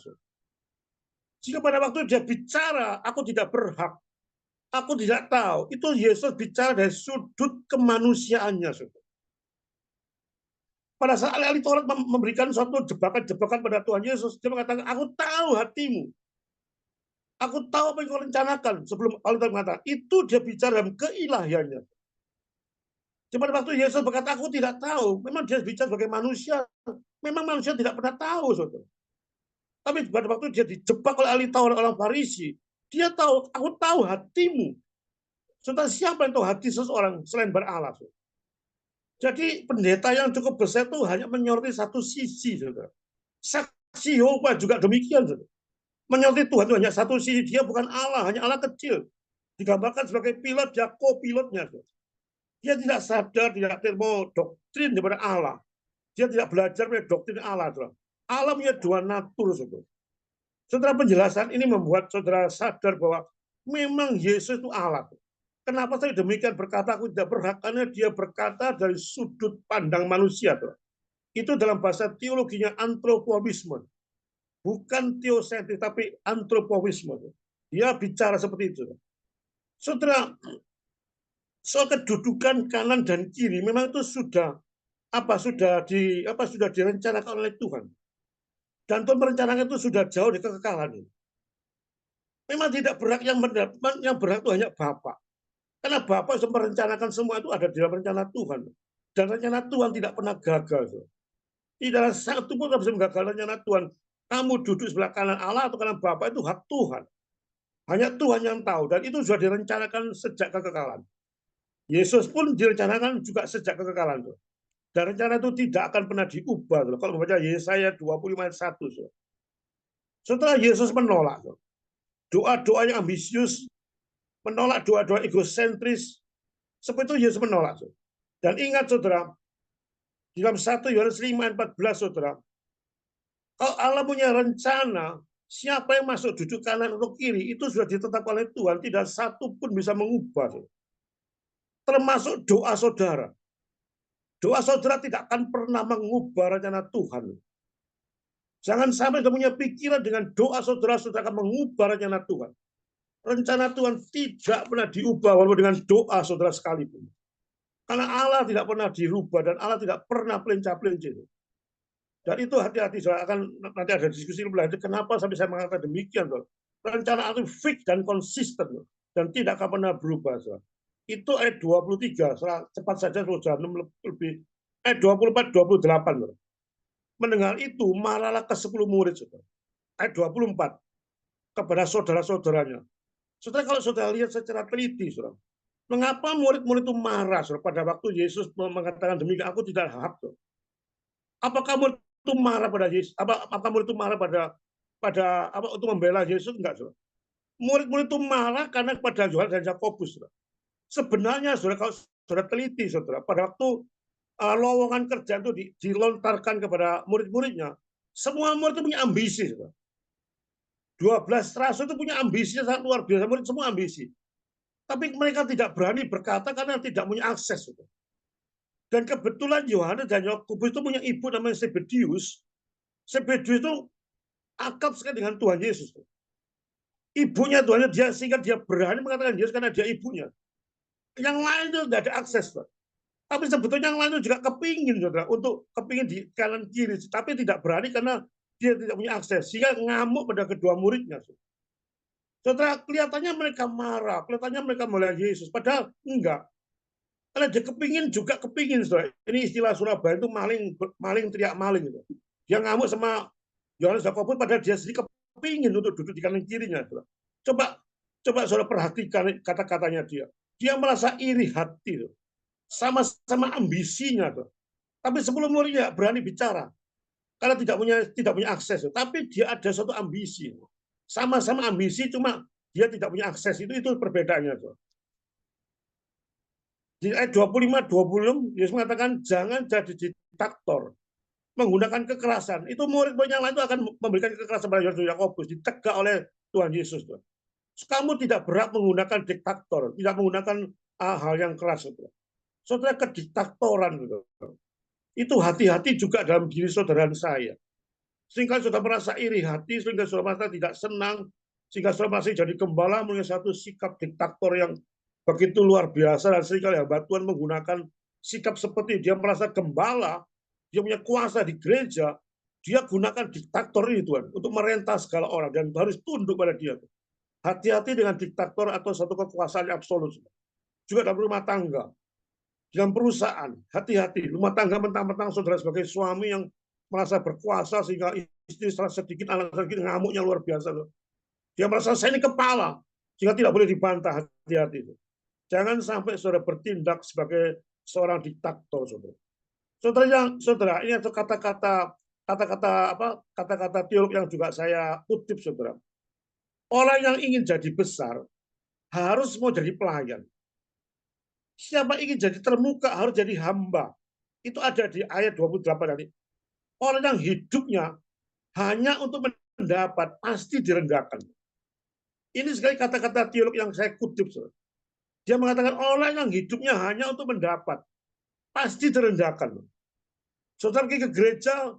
Jika pada waktu dia bicara, aku tidak berhak, aku tidak tahu, itu Yesus bicara dari sudut kemanusiaannya. Saudara. Pada saat ahli Taurat memberikan suatu jebakan-jebakan pada Tuhan Yesus, dia mengatakan, aku tahu hatimu. Aku tahu apa yang kau rencanakan. Sebelum ahli Taurat mengatakan, itu dia bicara dalam keilahiannya. Cuma waktu Yesus berkata, aku tidak tahu. Memang dia bicara sebagai manusia. Memang manusia tidak pernah tahu, saudara. Tapi pada waktu dia dijebak oleh ahli Taurat, orang Farisi, dia tahu, aku tahu hatimu. Saudara, siapa yang tahu hati seseorang selain Allah? Saudara? Jadi pendeta yang cukup besar itu hanya menyoroti satu sisi, saudara. Saksi Yehova juga demikian, saudara. Menyoroti Tuhan itu hanya satu sisi, dia bukan Allah, hanya Allah kecil. Digambarkan sebagai pilot, dia co-pilotnya. Saudara. Dia tidak sadar, tidak terima doktrin daripada Allah. Dia tidak belajar dari doktrin Allah. Saudara. Allah punya dua natur, saudara. Saudara, penjelasan ini membuat saudara sadar bahwa memang Yesus itu Allah. Kenapa saya demikian berkata aku tidak berhak? Karena dia berkata dari sudut pandang manusia. Itu dalam bahasa teologinya antropoisme. Bukan teosentris, tapi antropoisme. Dia bicara seperti itu. Saudara, soal kedudukan kanan dan kiri memang itu sudah direncanakan oleh Tuhan. Dan Tuhan merencanakan itu sudah jauh di kekekalan. Memang tidak berhak yang berhak itu hanya Bapa. Karena Bapa sudah merencanakan semua itu ada di dalam rencana Tuhan. Dan rencana Tuhan tidak pernah gagal. Tidak ada satu pun yang bisa menggagalkan rencana Tuhan. Kamu duduk sebelah kanan Allah atau kanan Bapa itu hak Tuhan. Hanya Tuhan yang tahu. Dan itu sudah direncanakan sejak kekekalan. Yesus pun direncanakan juga sejak kekekalan. Dan rencana itu tidak akan pernah diubah. Kalau membaca Yesaya 25 ayat 1. Setelah Yesus menolak. Doa-doa yang ambisius, menolak doa-doa egosentris, seperti itu Yesus menolak. Dan ingat saudara, di dalam 1 Yohanes 5 ayat 14 saudara, kalau Allah punya rencana, siapa yang masuk duduk kanan atau kiri, itu sudah ditetapkan oleh Tuhan, tidak satu pun bisa mengubah. Termasuk doa saudara. Doa saudara tidak akan pernah mengubah rencana Tuhan. Jangan sampai kita punya pikiran dengan doa saudara akan mengubah rencana Tuhan. Rencana Tuhan tidak pernah diubah walaupun dengan doa saudara sekalipun. Karena Allah tidak pernah dirubah dan Allah tidak pernah pelincah-pelincah. Dan itu hati-hati, saudara, akan nanti ada diskusi lebih lanjut. Kenapa sampai saya mengatakan demikian, saudara? Rencana itu fix dan konsisten, saudara, dan tidak akan pernah berubah, saudara. Itu ayat 23, saudara, cepat saja saudara, lebih ayat 24, 28, saudara. Mendengar itu marahlah ke-10 murid, saudara. Ayat 24 kepada saudara-saudaranya. Saudara, kalau saudara lihat secara teliti, saudara, mengapa murid-murid itu marah, saudara, pada waktu Yesus mengatakan demikian, aku tidak hak, saudara. Apakah murid itu marah pada Yesus? Apakah murid itu marah pada untuk membela Yesus? Enggak, saudara. Murid-murid itu marah karena pada Yohanes dan Yakobus, saudara. Sebenarnya, saudara, kalau saudara teliti, saudara, pada waktu lowongan kerja itu dilontarkan kepada murid-muridnya, semua murid itu punya ambisi, saudara. 12 rasul itu punya ambisi sangat luar biasa, murid semua ambisi. Tapi mereka tidak berani berkata karena tidak punya akses. Saudara. Dan kebetulan Yohanes dan Yakobus itu punya ibu namanya Zebedius. Zebedius itu akrab sekali dengan Tuhan Yesus. Ibunya Tuhan Yesus, sehingga dia berani mengatakan Yesus karena dia ibunya. Yang lain itu tidak ada akses. Saudara. Tapi sebetulnya yang lain itu juga kepingin, saudara, untuk kepingin di kanan kiri, tapi tidak berani karena dia tidak punya akses, sehingga ngamuk pada kedua muridnya. Saudara, kelihatannya mereka marah, kelihatannya mereka melihat Yesus, padahal enggak. Karena dia kepingin, saudara. Ini istilah Surabaya itu maling teriak maling. Saudara. Dia ngamuk sama Yohanes Yakobus, padahal dia sendiri kepingin untuk duduk di kanan kirinya. Saudara. Coba saudara perhatikan kata-katanya dia. Dia merasa iri hati. Saudara. Sama-sama ambisinya, tuh. Tapi sebelum muridnya berani bicara karena tidak punya akses, tuh. Tapi dia ada suatu ambisi, sama-sama ambisi, cuma dia tidak punya akses, itu perbedaannya, tuh. Di ayat 25-26 Yesus mengatakan jangan jadi diktator menggunakan kekerasan. Itu murid-murid yang lain itu akan memberikan kekerasan pada Yohanes dan Yakobus, ditegak oleh Tuhan Yesus, tuh. Kamu tidak berhak menggunakan diktator, tidak menggunakan hal yang keras, tuh. Saudara, kediktatoran itu hati-hati juga dalam diri saudara dan saya. Sehingga sudah merasa iri hati, sehingga sudah merasa tidak senang, sehingga sudah masih jadi gembala punya satu sikap diktator yang begitu luar biasa. Dan sehingga ya Tuhan menggunakan sikap seperti dia merasa gembala, dia punya kuasa di gereja, dia gunakan diktator ini Tuhan untuk merentah segala orang dan harus tunduk pada dia. Hati-hati dengan diktator atau satu kekuasaan absolut. Juga dalam rumah tangga, dalam perusahaan, hati-hati. Rumah tangga mentang-mentang saudara sebagai suami yang merasa berkuasa sehingga istri salah sedikit, anak sedikit, ngamuknya luar biasa. Dia merasa saya ini kepala, sehingga tidak boleh dibantah. Hati-hati. Jangan sampai saudara bertindak sebagai seorang diktator, saudara. Saudara, ini ada kata-kata teolog yang juga saya kutip, saudara. Orang yang ingin jadi besar harus mau jadi pelayan. Siapa ingin jadi termuka harus jadi hamba. Itu ada di ayat 28 tadi. Orang yang hidupnya hanya untuk mendapat pasti direndahkan. Ini sekali kata-kata teolog yang saya kutip. Saudara. Dia mengatakan orang yang hidupnya hanya untuk mendapat pasti direndahkan. Saudara pergi ke gereja,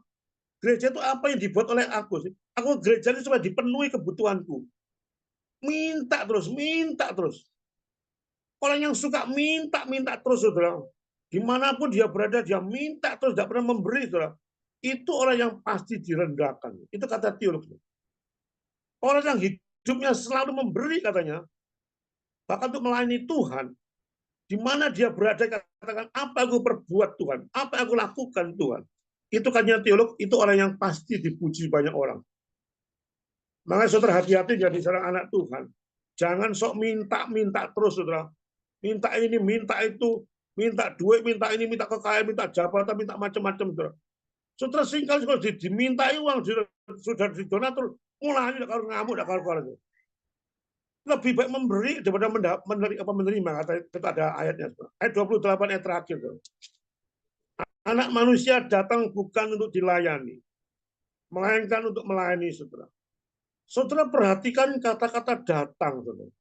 gereja itu apa yang dibuat oleh aku sih? Aku gereja ini supaya dipenuhi kebutuhanku. Minta terus, minta terus. Orang yang suka minta terus, saudara. Dimanapun dia berada, dia minta terus, tidak pernah memberi, saudara. Itu orang yang pasti direndahkan. Itu kata teolog. Orang yang hidupnya selalu memberi, katanya, bahkan untuk melayani Tuhan, di mana dia berada, katakan, apa aku perbuat Tuhan, apa aku lakukan Tuhan. Itu katanya teolog, itu orang yang pasti dipuji banyak orang. Makanya saudara hati-hati jadi seorang anak Tuhan. Jangan sok minta terus, saudara. Minta ini, minta itu, minta duit, minta ini, minta kekayaan, minta jabatan, minta macam-macam, saudara. Saudara singkat kalau dimintai uang sudah didonatur, mulai tidak harus ngamuk, tidak harus. Lebih baik memberi daripada menerima. Kata ada ayatnya. Ayat 28 ayat terakhir. Anak manusia datang bukan untuk dilayani, melainkan untuk melayani, saudara. Saudara perhatikan kata-kata datang, saudara.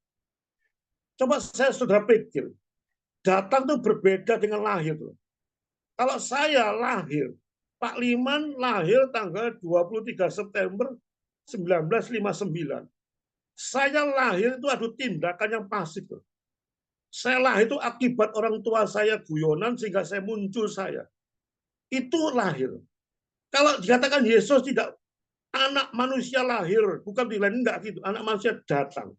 Coba saudara pikir, datang itu berbeda dengan lahir. Saudara. Kalau saya lahir, Pak Liman lahir tanggal 23 September 1959. Saya lahir itu ada tindakan yang pasif. Saya lahir itu akibat orang tua saya guyonan sehingga saya muncul saya. Itu lahir. Kalau dikatakan Yesus tidak, anak manusia lahir, bukan dilayani, enggak gitu. Anak manusia datang.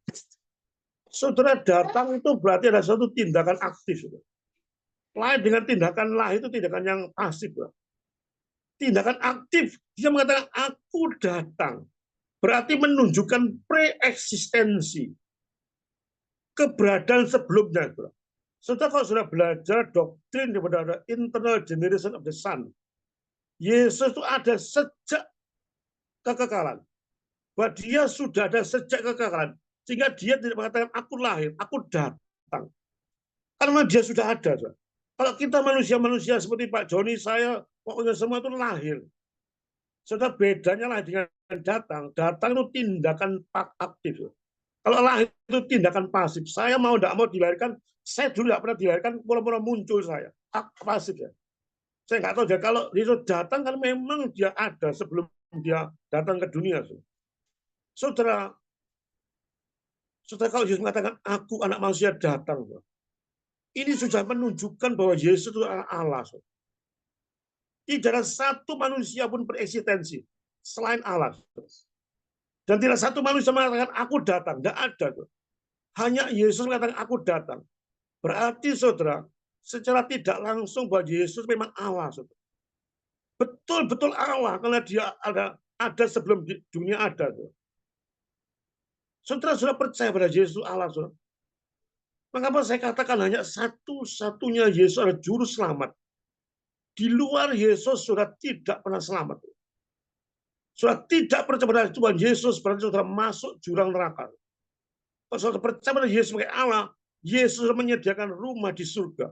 Saudara, datang itu berarti ada satu tindakan aktif. Lain dengan tindakan lahir itu tindakan yang pasif. Tindakan aktif, dia mengatakan aku datang. Berarti menunjukkan preeksistensi. Keberadaan sebelumnya. Saudara, kalau sudah belajar doktrin daripada internal generation of the Son, Yesus itu ada sejak kekekalan. Bahwa dia sudah ada sejak kekekalan. Sehingga dia tidak mengatakan aku lahir, aku datang. Karena dia sudah ada. Kalau kita manusia-manusia seperti Pak Joni, saya, pokoknya semua itu lahir. Saudara, bedanya lah dengan datang. Datang itu tindakan aktif. Kalau lahir itu tindakan pasif. Saya mau tidak mau dilahirkan, saya dulu tidak pernah dilahirkan, mula-mula muncul saya. Pasif ya. Saya nggak tahu. Kalau Yesus datang kan memang dia ada sebelum dia datang ke dunia. Saudara, kalau Yesus mengatakan, aku anak manusia datang. Ini sudah menunjukkan bahwa Yesus itu Allah. Tidak ada satu manusia pun bereksistensi selain Allah. Dan tidak satu manusia mengatakan, aku datang. Tidak ada. Hanya Yesus mengatakan, aku datang. Berarti, saudara, secara tidak langsung bahwa Yesus memang Allah. Betul-betul Allah, karena dia ada sebelum dunia ada. Saudara sudah percaya pada Yesus Allah. Saudara. Mengapa saya katakan hanya satu-satunya Yesus adalah juru selamat. Di luar Yesus sudah tidak pernah selamat. Sudah tidak percaya pada Tuhan Yesus, berarti sudah masuk jurang neraka. Kalau sudah percaya pada Yesus sebagai Allah, Yesus sudah menyediakan rumah di surga.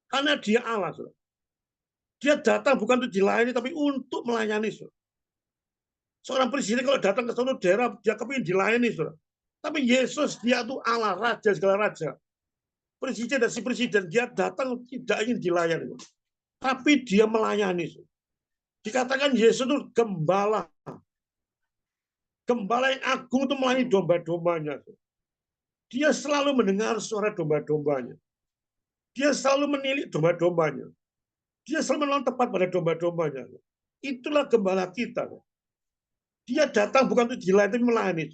Karena dia Allah. Saudara. Dia datang bukan untuk dilayani, tapi untuk melayani. Saudara. Seorang presiden kalau datang ke suatu daerah, dia kepingin dilayani. Saudara. Tapi Yesus, dia itu Allah, Raja, segala Raja. Presiden dan si presiden, dia datang tidak ingin dilayani. Tapi dia melayani. Dikatakan Yesus itu gembala. Gembala yang agung itu melayani domba-dombanya. Dia selalu mendengar suara domba-dombanya. Dia selalu menilik domba-dombanya. Dia selalu menolong tepat pada domba-dombanya. Itulah gembala kita. Dia datang bukan untuk dilayani, tapi melayani.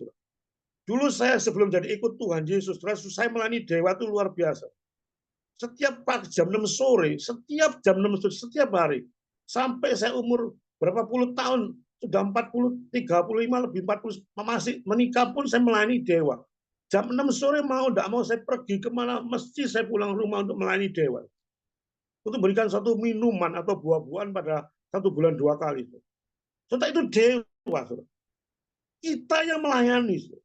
Dulu saya sebelum jadi ikut Tuhan Yesus, saya melayani dewa itu luar biasa. Setiap pagi jam 6 sore, setiap jam 6 sore, setiap hari. Sampai saya umur berapa puluh tahun, sudah 40, 35, lebih 40, masih menikah pun saya melayani dewa. Jam 6 sore mau tidak mau saya pergi kemana, mesti saya pulang rumah untuk melayani dewa. Untuk berikan satu minuman atau buah-buahan pada 1 bulan 2 kali. Saudara, itu dewa. Saudara. Kita yang melayani. Saudara.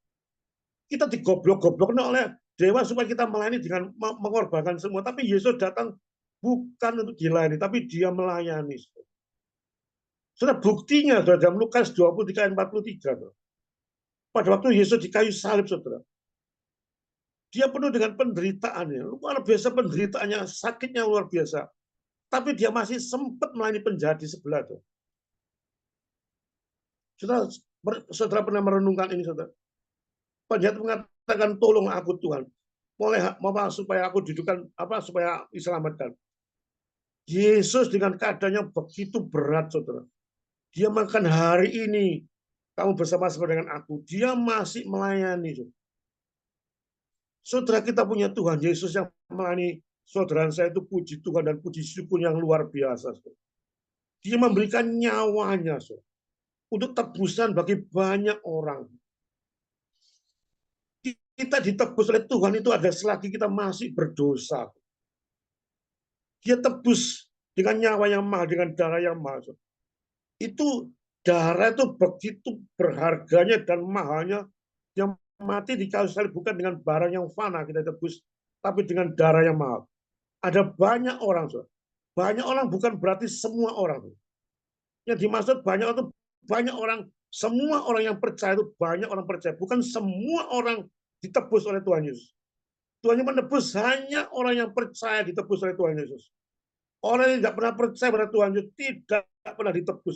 Kita digoblok-goblokkan oleh dewa supaya kita melayani dengan mengorbankan semua. Tapi Yesus datang bukan untuk dilayani, tapi dia melayani. Saudara, buktinya saudara, dalam Lukas 23 ayat 43. Saudara. Pada waktu Yesus di kayu salib, saudara. Dia penuh dengan penderitaannya. Luar biasa penderitaannya, sakitnya luar biasa. Tapi dia masih sempat melayani penjahat di sebelah. Saudara, saudara pernah merenungkan ini, saudara? Penjahat mengatakan, tolong aku Tuhan, supaya aku didudukan supaya diselamatkan. Yesus dengan keadaannya begitu berat, saudara. Dia makan hari ini, kamu bersama-sama dengan aku. Dia masih melayani. Saudara, kita punya Tuhan Yesus yang melayani saudara saya itu, puji Tuhan dan puji syukur yang luar biasa. Saudara. Dia memberikan nyawanya, saudara, untuk tebusan bagi banyak orang. Kita ditebus oleh Tuhan itu ada selagi kita masih berdosa. Dia tebus dengan nyawa yang mahal, dengan darah yang mahal. Itu darah itu begitu berharganya dan mahalnya, yang mati di kayu salib bukan dengan barang yang fana kita tebus, tapi dengan darah yang mahal. Ada banyak orang, banyak orang bukan berarti semua orang. Yang dimaksud banyak itu banyak orang, semua orang yang percaya itu banyak orang percaya, bukan semua orang ditebus oleh Tuhan Yesus. Tuhan yang menebus hanya orang yang percaya ditebus oleh Tuhan Yesus. Orang yang tidak pernah percaya pada Tuhan Yesus tidak pernah ditebus.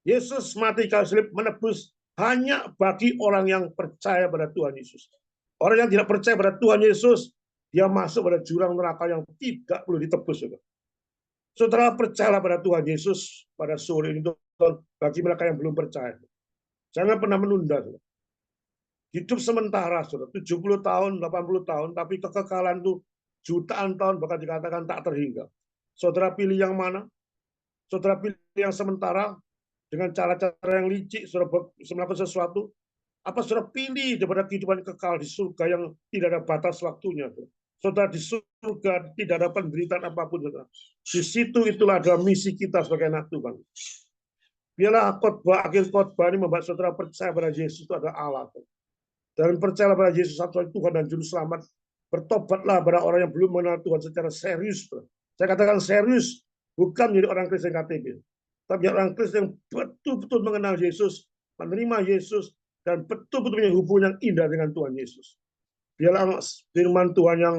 Yesus mati kayu salib menebus hanya bagi orang yang percaya pada Tuhan Yesus. Orang yang tidak percaya pada Tuhan Yesus, dia masuk pada jurang neraka yang tidak perlu ditebus. Saudara, percayalah pada Tuhan Yesus pada sore ini bagi mereka yang belum percaya. Jangan pernah menunda. Hidup sementara, saudara, 70 tahun, 80 tahun, tapi kekekalan itu jutaan tahun, bahkan dikatakan tak terhingga. Saudara pilih yang mana? Saudara pilih yang sementara, dengan cara-cara yang licik, saudara melakukan sesuatu, apa saudara pilih daripada kehidupan kekal di surga yang tidak ada batas waktunya? Saudara, di surga tidak ada penderitaan apapun. Saudara. Di situ itulah adalah misi kita sebagai anak Tuhan. Biarlah khotbah, akhir khotbah ini membuat saudara percaya pada Yesus itu adalah Allah. Dan percayalah pada Yesus satu Tuhan dan Juru Selamat. Bertobatlah pada orang yang belum mengenal Tuhan secara serius. Saya katakan serius, bukan menjadi orang Kristen KTP. Tapi orang Kristen yang betul-betul mengenal Yesus, menerima Yesus, dan betul-betul punya hubungan yang indah dengan Tuhan Yesus. Biarlah firman Tuhan yang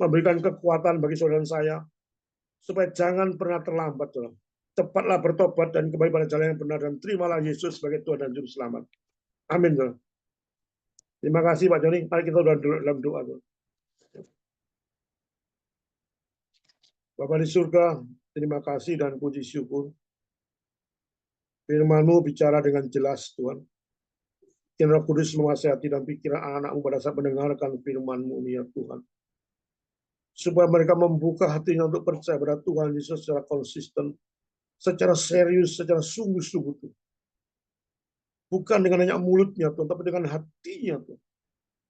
memberikan kekuatan bagi saudara saya, supaya jangan pernah terlambat. Cepatlah bertobat dan kembali pada jalan yang benar, dan terimalah Yesus sebagai Tuhan dan Juru Selamat. Amin. Terima kasih Pak Joni. Mari kita dalam doa. Bapa di surga, terima kasih dan puji syukur. Firman-Mu bicara dengan jelas, Tuhan. Roh Kudus menguasai hati dan pikiran anak-anak-Mu pada saat mendengarkan firman-Mu ini, ya Tuhan. Supaya mereka membuka hatinya untuk percaya pada Tuhan Yesus secara konsisten, secara serius, secara sungguh-sungguh. Bukan dengan hanya mulutnya, Tuhan, tapi dengan hatinya, Tuhan.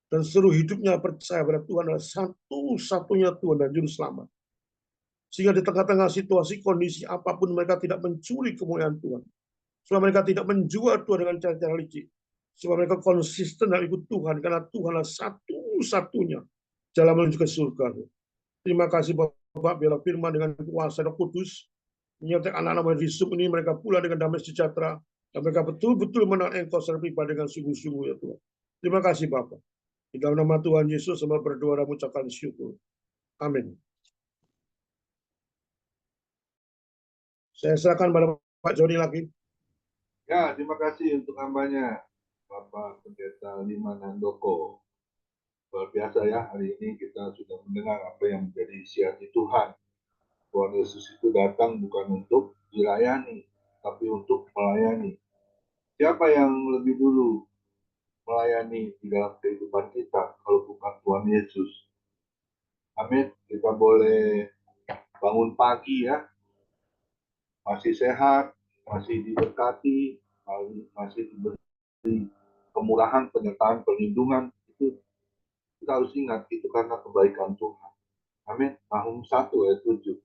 Dan seluruh hidupnya percaya pada Tuhan adalah satu-satunya Tuhan dan Juru Selamat. Sehingga di tengah-tengah situasi, kondisi apapun, mereka tidak mencuri kemuliaan Tuhan. Supaya mereka tidak menjual Tuhan dengan cara-cara licik. Supaya mereka konsisten dalam ikut Tuhan, karena Tuhan adalah satu-satunya jalan menuju ke surga. Terima kasih Bapak, biarlah firman dengan kuasa Roh Kudus menyertai anak-anak Yesus ini, mereka pula dengan damai sejahtera, dan mereka betul-betul mengenal Engkau secara pribadi dengan sungguh-sungguh, ya Tuhan. Terima kasih Bapak. Di dalam nama Tuhan Yesus, sama berdoa dan mengucapkan syukur. Amin. Saya serahkan pada Pak Joni lagi. Ya, terima kasih untuk hambanya, Bapak Pendeta Liman Handoko. Luar biasa ya, hari ini kita sudah mendengar apa yang menjadi isi hati Tuhan. Tuhan Yesus itu datang bukan untuk dilayani, tapi untuk melayani. Siapa yang lebih dulu melayani di dalam kehidupan kita kalau bukan Tuhan Yesus? Amin. Kita boleh bangun pagi ya, masih sehat, masih diberkati, masih diberi kemurahan, penyertaan, perlindungan. Itu kita harus ingat, itu karena kebaikan Tuhan. Amin. Nahum 1 ayat 7.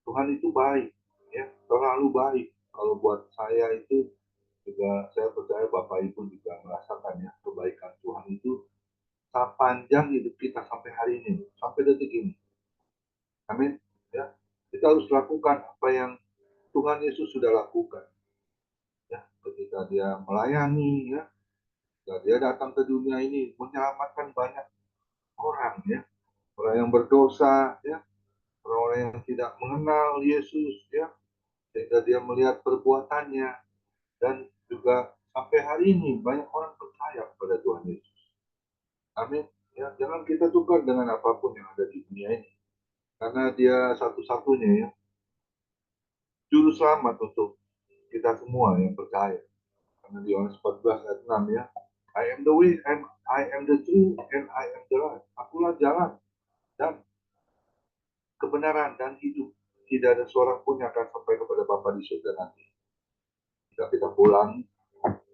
Tuhan itu baik, ya, terlalu baik. Kalau buat saya itu juga, saya percaya Bapak Ibu juga merasakan ya kebaikan Tuhan itu sepanjang hidup kita sampai hari ini, sampai detik ini. Amin. Ya, kita harus lakukan apa yang Tuhan Yesus sudah lakukan. Ya, ketika dia melayani, ya, ketika dia datang ke dunia ini menyelamatkan banyak orang, ya, orang yang berdosa, ya, orang yang tidak mengenal Yesus, ya, sehingga dia melihat perbuatannya, dan juga sampai hari ini banyak orang percaya kepada Tuhan Yesus. Amin. Ya, jangan kita tukar dengan apapun yang ada di dunia ini, karena dia satu-satunya ya juru selamat untuk kita semua yang percaya. Karena di Yohanes 14 ayat 6 ya, I am the way, I am the truth, and I am the life. Akulah jalan dan kebenaran dan hidup. Tidak ada seorang pun yang akan sampai kepada Bapa di surga nanti. Jika kita pulang,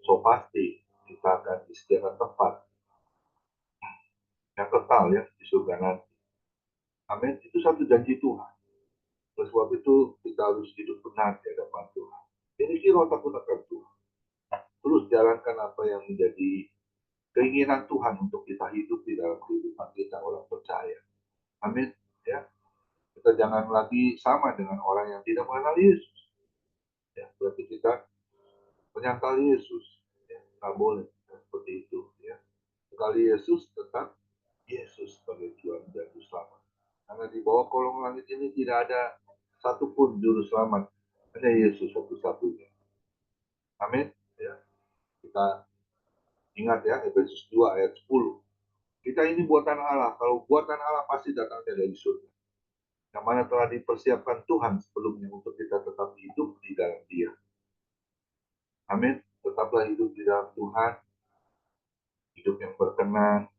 so pasti kita akan disediakan tempat yang kekal ya di surga nanti. Amin. Itu satu janji Tuhan. Oleh sebab itu kita harus hidup benar di hadapan Tuhan. Miliki roh takut akan Tuhan. Terus jalankan apa yang menjadi keinginan Tuhan untuk kita hidup di dalam kehidupan kita orang percaya. Amin. Ya, kita jangan lagi sama dengan orang yang tidak mengenal Yesus. Ya, berarti kita menyangkal Yesus. Ya, nggak boleh seperti itu. Ya, sekali Yesus tetap Yesus sebagai Tuhan dan Juru Selamat. Karena di bawah kolong langit ini tidak ada satupun Juru Selamat, hanya Yesus satu-satunya. Amin. Ya, kita ingat ya Efesus 2 ayat 10. Kita ini buatan Allah. Kalau buatan Allah pasti datangnya dari surga, yang mana telah dipersiapkan Tuhan sebelumnya untuk kita tetap hidup di dalam Dia. Amin. Tetaplah hidup di dalam Tuhan, hidup yang berkenan,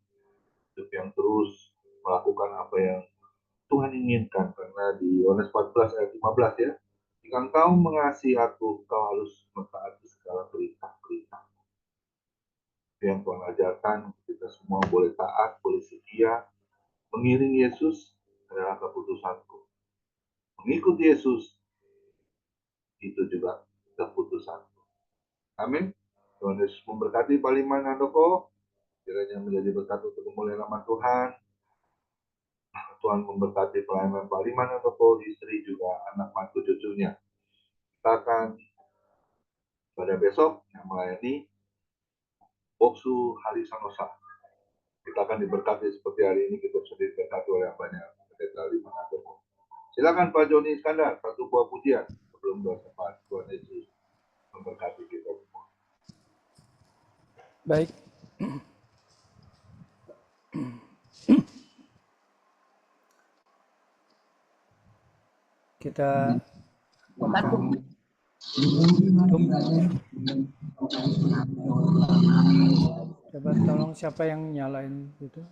hidup yang terus melakukan apa yang Tuhan inginkan. Karena di Yohanes 14 ayat 15 ya, jika engkau mengasihi aku, engkau harus mentaati segala perintah-perintah. Yang Tuhan ajarkan, kita semua boleh taat, boleh setia. Mengiring Yesus adalah keputusanku. Mengikuti Yesus itu juga keputusanku. Amin. Tuhan Yesus memberkati Pak Liman Handoko. Kiranya menjadi berkat untuk kemuliaan nama Tuhan. Tuhan memberkati pelayanan Pak Liman Handoko, istri juga anak mantu cucunya. Kita akan pada besok yang melayani Boksu Hari Sanosa. Kita akan diberkati seperti hari ini kita sudah diberkati oleh banyak pendeta Liman Handoko. Silakan Pak Joni Iskandar, satu buah pujian sebelum doa syafaat. Tuhan Yesus memberkati kita semua. Baik. Kita akan tutup. Coba tolong siapa yang nyalain itu?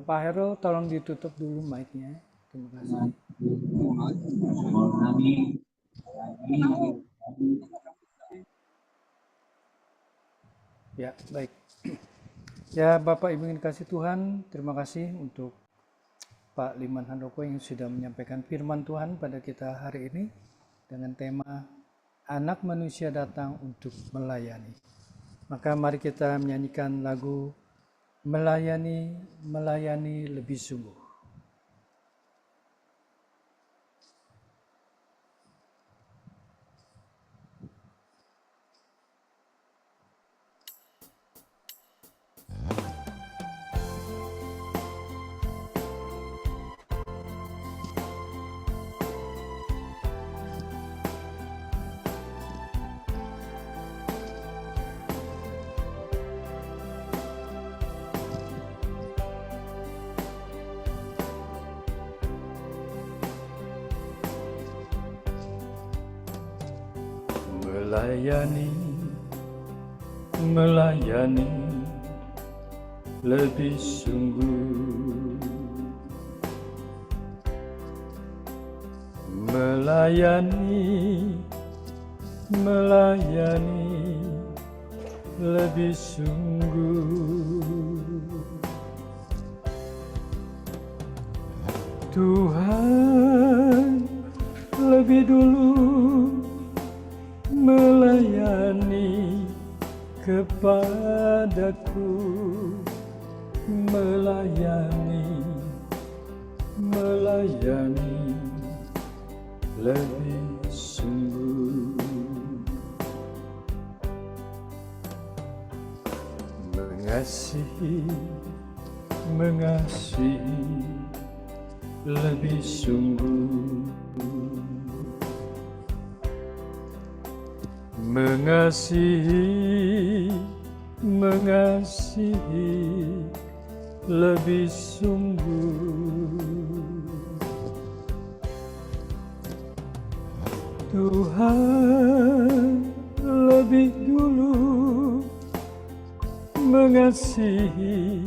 Pak Heru, tolong ditutup dulu mic-nya. Terima kasih. Ya, baik. Ya, Bapak Ibu yang dikasih Tuhan, terima kasih untuk Pak Liman Handoko yang sudah menyampaikan firman Tuhan pada kita hari ini dengan tema Anak Manusia Datang untuk Melayani. Maka mari kita menyanyikan lagu Melayani, Melayani Lebih Sungguh. melayani, melayani lebih sungguh, melayani, melayani lebih sungguh. Tuhan lebih dulu melayani kepadaku, melayani, melayani lebih sungguh, mengasihi, mengasihi lebih sungguh, mengasihi, mengasihi lebih sungguh. Tuhan lebih dulu mengasihi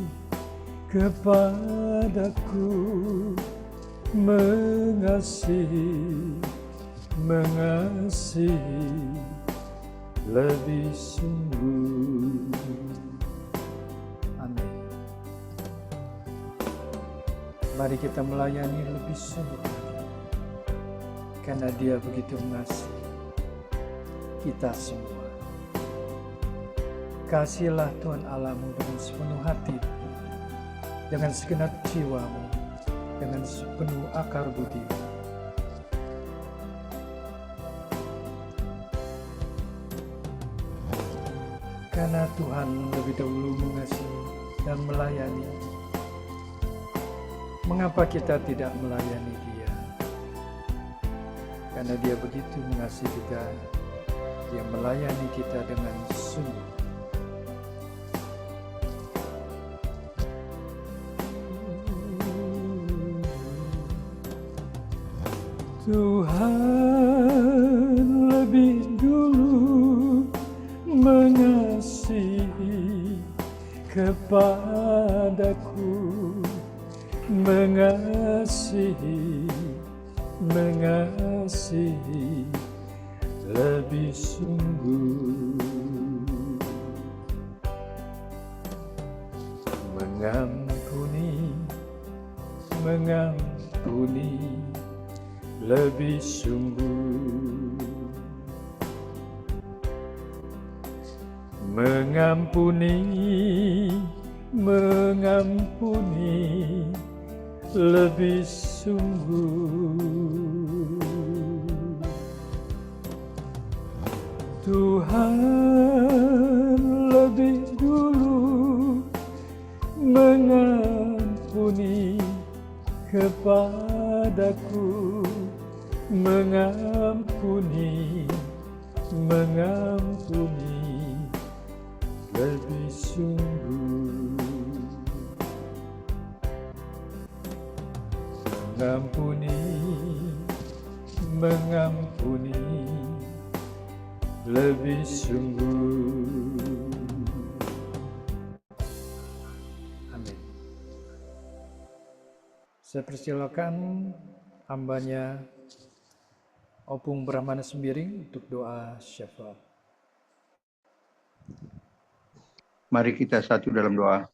kepadaku, mengasihi, mengasihi lebih sungguh. Amin. Mari kita melayani lebih sungguh, karena Dia begitu mengasihi kita semua. Kasihilah Tuhan Allahmu dengan sepenuh hati, dengan segenap jiwamu, dengan sepenuh akar budimu. Karena Tuhan lebih dahulu mengasihi dan melayani, mengapa kita tidak melayani Dia? Karena Dia begitu mengasihi kita, Dia melayani kita dengan sungguh. Tuhan lebih dulu mengasihi kepadaku, mengasihi, mengasihi lebih sungguh, mengampuni, mengampuni lebih sungguh, mengampuni, mengampuni lebih sungguh. Tuhan lebih dulu mengampuni kepadaku, mengampuni, mengampuni lebih sungguh, mengampuni, mengampuni lebih sungguh. Amin. Saya persilakan hambanya Opung Brahmana Sembiring untuk doa syafaat. Mari kita satu dalam doa.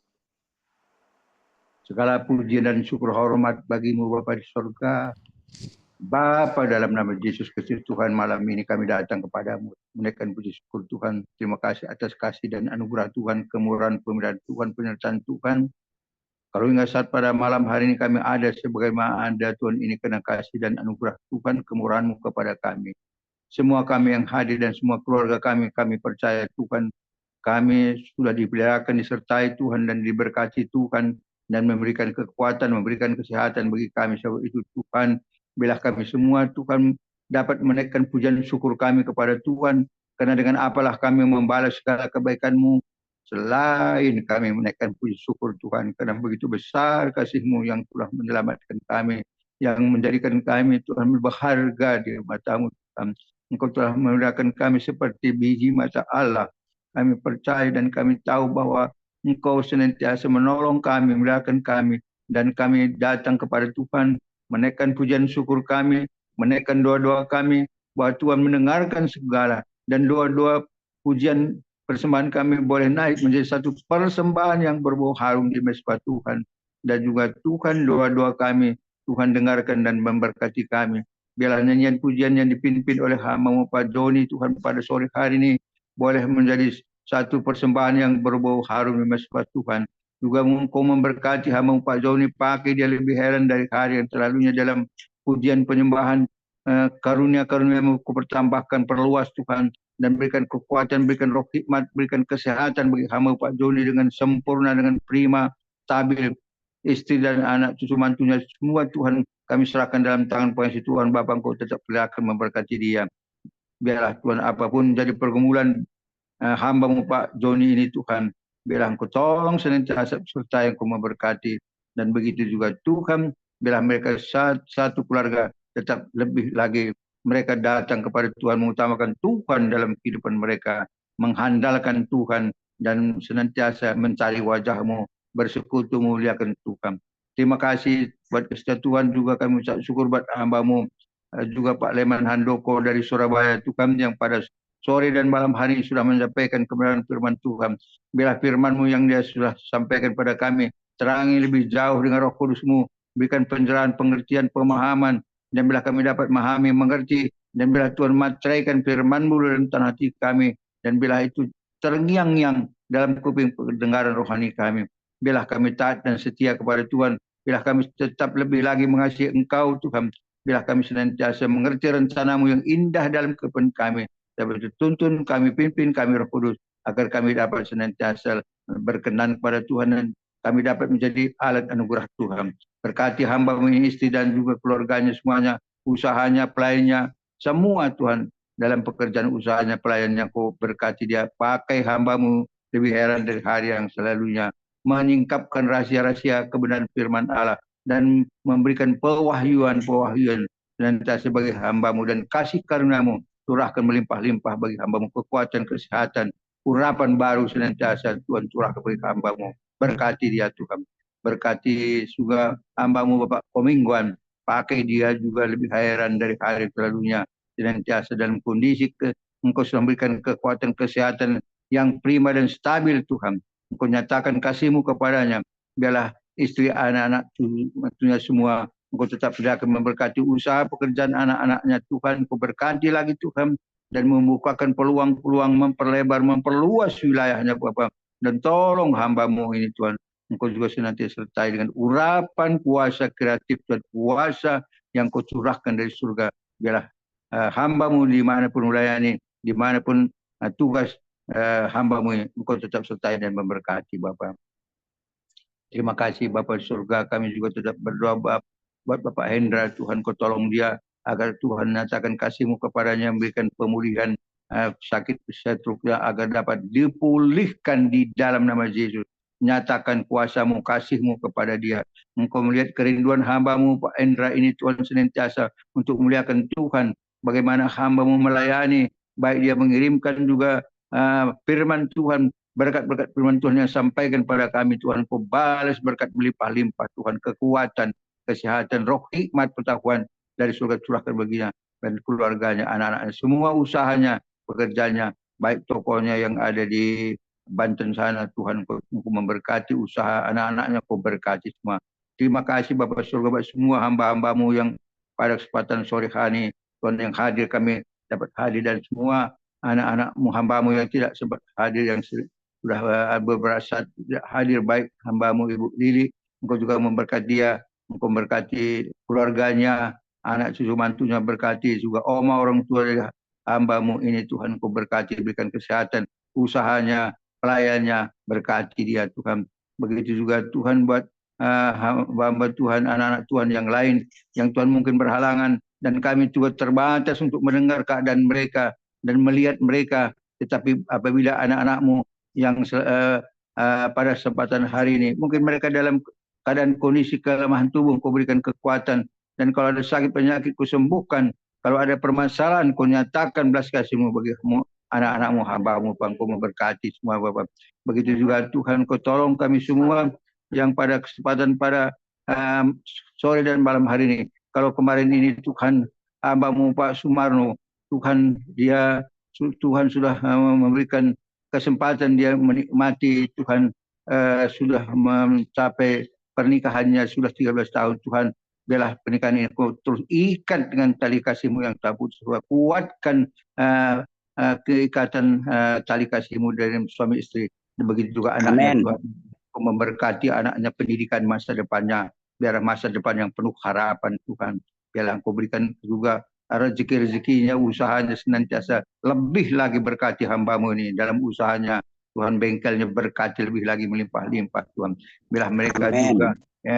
Segala pujian dan syukur hormat bagimu Bapa di surga. Bapa, dalam nama Yesus Kristus Tuhan, malam ini kami datang kepadamu. Menaikkan puji syukur Tuhan. Terima kasih atas kasih dan anugerah Tuhan, kemurahan pemeliharaan Tuhan, penyertaan Tuhan. Kalau hingga saat pada malam hari ini kami ada sebagaimana Anda Tuhan, ini karena kasih dan anugerah Tuhan, kemurahan-Mu kepada kami. Semua kami yang hadir dan semua keluarga kami percaya Tuhan, kami sudah dipeliharakan, disertai Tuhan dan diberkati Tuhan dan memberikan kekuatan, memberikan kesehatan bagi kami. Sebab itu Tuhan, biarlah kami semua Tuhan dapat menaikkan pujian syukur kami kepada Tuhan, karena dengan apalah kami membalas segala kebaikan-Mu selain kami menaikkan puji syukur Tuhan, karena begitu besar kasih-Mu yang telah menyelamatkan kami, yang menjadikan kami Tuhan berharga di mata-Mu Tuhan. Engkau telah memudahkan kami seperti biji mata Allah. Kami percaya dan kami tahu bahwa Engkau senantiasa menolong kami, memudahkan kami, dan kami datang kepada Tuhan, menaikkan pujian syukur kami, menaikkan doa-doa kami, bahwa Tuhan mendengarkan segala, dan doa-doa pujian persembahan kami boleh naik menjadi satu persembahan yang berbau harum di mezbah Tuhan. Dan juga Tuhan, doa-doa kami, Tuhan dengarkan dan memberkati kami. Biarlah nyanyian pujian yang dipimpin oleh hamba-Mu Pak Joni, Tuhan, pada sore hari ini boleh menjadi satu persembahan yang berbau harum di mezbah Tuhan. Juga Engkau memberkati hamba-Mu Pak Joni, pakai dia lebih heran dari hari yang terlalunya dalam pujian penyembahan. Karunia-karunia-Mu Kau bertambahkan, perluas Tuhan, dan berikan kekuatan, berikan roh hikmat, berikan kesehatan bagi hamba Pak Joni dengan sempurna, dengan prima, stabil, istri dan anak cucu mantunya semua Tuhan kami serahkan dalam tangan pengasih Tuhan Bapa. Engkau tetap akan memberkati dia. Biarlah Tuhan apapun jadi pergumulan hamba-Mu Pak Joni ini Tuhan, biarlah Engkau tolong senantiasa serta yang Engkau memberkati. Dan begitu juga Tuhan, biarlah mereka satu keluarga tetap lebih lagi mereka datang kepada Tuhan, mengutamakan Tuhan dalam kehidupan mereka, mengandalkan Tuhan dan senantiasa mencari wajah-Mu, bersekutu muliakan Tuhan. Terima kasih buat kesetiaan Tuhan, juga kami ucap syukur buat hamba-Mu juga Pak Leman Handoko dari Surabaya Tuhan, yang pada sore dan malam hari sudah menyampaikan kebenaran firman Tuhan. Biarlah firman-Mu yang dia sudah sampaikan pada kami terangi lebih jauh dengan Roh Kudus-Mu, berikan pencerahan, pengertian, pemahaman, dan bila kami dapat memahami, mengerti, dan bila Tuhan materaikan firman-Mu dalam tanah hati kami, dan bila itu terngiang-ngiang dalam kuping pendengaran rohani kami, bila kami taat dan setia kepada Tuhan, bila kami tetap lebih lagi mengasihi Engkau Tuhan, bila kami senantiasa mengerti rencana-Mu yang indah dalam kehidupan kami, dapat dituntun kami, pimpin kami Roh Kudus, agar kami dapat senantiasa berkenan kepada Tuhan, dan kami dapat menjadi alat anugerah Tuhan. Berkati hamba-Mu ini, istri dan juga keluarganya semuanya, usahanya, pelayannya, semua Tuhan, dalam pekerjaan usahanya, pelayannya Kau berkati dia, pakai hamba-Mu lebih heran dari hari yang selalunya, menyingkapkan rahasia-rahasia kebenaran firman Allah, dan memberikan pewahyuan senantiasa bagi hamba-Mu, dan kasih karunia-Mu curahkan melimpah-limpah bagi hamba-Mu, kekuatan, kesehatan, urapan baru senantiasa Tuhan curahkan bagi hamba-Mu. Berkati dia Tuhan, berkati juga hamba-Mu Bapak Komingguan, pakai dia juga lebih heran dari hari selalunya, senantiasa dalam kondisi Engkau sudah memberikan kekuatan kesehatan yang prima dan stabil Tuhan. Engkau nyatakan kasih-Mu kepadanya, biarlah istri, anak-anak, tentunya semua Engkau tetap akan memberkati usaha pekerjaan anak-anaknya Tuhan. Engkau berkati lagi Tuhan, dan membukakan peluang-peluang, memperlebar, memperluas wilayahnya Bapa. Dan tolong hamba-Mu ini Tuhan, Engkau juga senantiasa sertai dengan urapan kuasa kreatif dan kuasa yang Kau curahkan dari surga. Biarlah hamba-Mu dimanapun melayani, dimanapun tugas hamba-Mu, Engkau tetap sertai dan memberkati Bapa. Terima kasih Bapa di surga. Kami juga tetap berdoa buat Bapak Hendra. Tuhan Kau tolong dia, agar Tuhan nyatakan kasih-Mu kepadanya, memberikan pemulihan sakit setruknya, agar dapat dipulihkan di dalam nama Yesus. Nyatakan kuasa-Mu, kasih-Mu kepada dia. Engkau melihat kerinduan hamba-Mu Pak Hendra ini Tuhan, senantiasa untuk memuliakan Tuhan. Bagaimana hamba-Mu melayani, baik dia mengirimkan juga firman Tuhan, berkat-berkat firman Tuhan yang sampaikan pada kami Tuhan. Kau balas berkat melimpah-limpah Tuhan, kekuatan, kesehatan, roh hikmat, pengetahuan dari surga curahkan baginya dan keluarganya, anak-anaknya, semua usahanya, pekerjaannya, baik tokonya yang ada di Banten sana Tuhan. Kau memberkati usaha anak-anaknya, Kau berkati semua. Terima kasih Bapak surga, buat semua hamba-hamba-Mu yang pada kesempatan sore hari Tuhan yang hadir, kami dapat hadir, dan semua anak-anak-Mu, hamba-Mu yang tidak sempat hadir, yang sudah beberapa saat tidak hadir, baik hamba-Mu Ibu Lili, Engkau juga memberkati dia, Engkau memberkati keluarganya, anak cucu mantunya, berkati juga oma orang tua dari hamba-Mu ini Tuhan. Engkau berkati, berikan kesehatan, usahanya, pelayannya, berkati dia Tuhan. Begitu juga Tuhan buat hamba Tuhan, anak-anak Tuhan yang lain, yang Tuhan mungkin berhalangan, dan kami juga terbatas untuk mendengar keadaan mereka dan melihat mereka. Tetapi apabila anak-anak-Mu yang pada kesempatan hari ini, mungkin mereka dalam keadaan kondisi kelemahan tubuh, Kau berikan kekuatan, dan kalau ada sakit penyakit Kau sembuhkan, Kalau ada permasalahan, kau nyatakan belas kasih-Mu bagi anak-anak-Mu, hamba-Mu, Kau memberkati semua Bapa. Begitu juga Tuhan, Kau tolong kami semua yang pada kesempatan pada sore dan malam hari ini. Kalau kemarin ini Tuhan, hamba-Mu Pak Sumarno, Tuhan sudah memberikan kesempatan dia menikmati Tuhan, sudah mencapai pernikahannya sudah 13 tahun. Tuhan, biarlah pernikahan ini Kau terus ikat dengan tali kasih-Mu yang tak putus. Kuatkan keikatan tali kasih-Mu dari suami istri. Begitu juga anaknya, Amin. Tuhan. Kau memberkati anaknya pendidikan masa depannya. Biar masa depan yang penuh harapan Tuhan. Biarlah Kau berikan juga rezeki-rezekinya, usahanya senantiasa lebih lagi berkati hamba-Mu ini dalam usahanya. Tuhan, bengkelnya berkati lebih lagi melimpah-limpah Tuhan. Biarlah mereka Amin. juga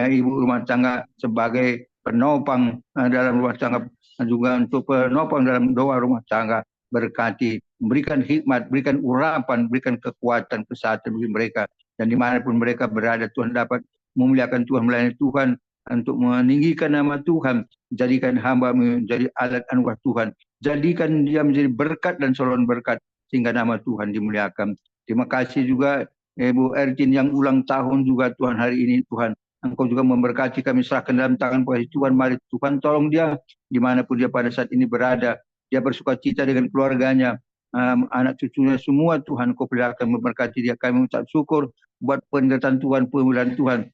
ibu rumah tangga sebagai penopang dalam rumah tangga, juga untuk penopang dalam doa rumah tangga, berkati, berikan hikmat, berikan urapan, berikan kekuatan, kesehatan bagi mereka, dan dimanapun mereka berada Tuhan dapat memuliakan Tuhan, melayani Tuhan, untuk meninggikan nama Tuhan. Jadikan hamba-Mu menjadi alat anugerah Tuhan, jadikan dia menjadi berkat dan saluran berkat sehingga nama Tuhan dimuliakan. Terima kasih juga Ibu Ertin yang ulang tahun juga Tuhan hari ini. Tuhan, Engkau juga memberkati, kami serahkan dalam tangan Tuhan. Mari Tuhan tolong dia dimanapun dia pada saat ini berada. Dia bersuka cita dengan keluarganya, anak cucunya semua. Tuhan, Kau perlihatkan memberkati dia. Kami mengucap syukur buat penyertaan Tuhan, pemilihan Tuhan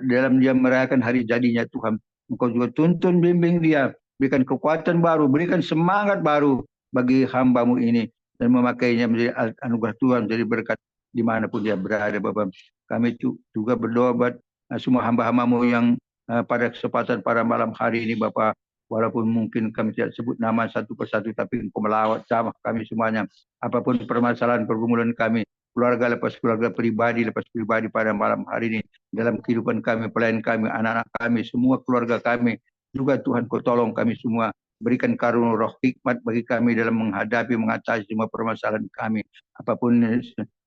dalam dia merayakan hari jadinya Tuhan. Engkau juga tuntun bimbing dia, berikan kekuatan baru, berikan semangat baru bagi hamba-Mu ini, dan memakainya menjadi anugerah Tuhan, menjadi berkat dimanapun dia berada Bapak. Kami juga berdoa buat semua hamba-hamba-Mu yang pada kesempatan pada malam hari ini Bapak, walaupun mungkin kami tidak sebut nama satu persatu, tapi Engkau melawat jamah kami semuanya. Apapun permasalahan pergumulan kami, keluarga lepas keluarga, pribadi lepas pribadi pada malam hari ini, dalam kehidupan kami, pelayan kami, anak-anak kami, semua keluarga kami, juga Tuhan Kau tolong kami semua, berikan karunia roh hikmat bagi kami dalam menghadapi, mengatasi semua permasalahan kami, apapun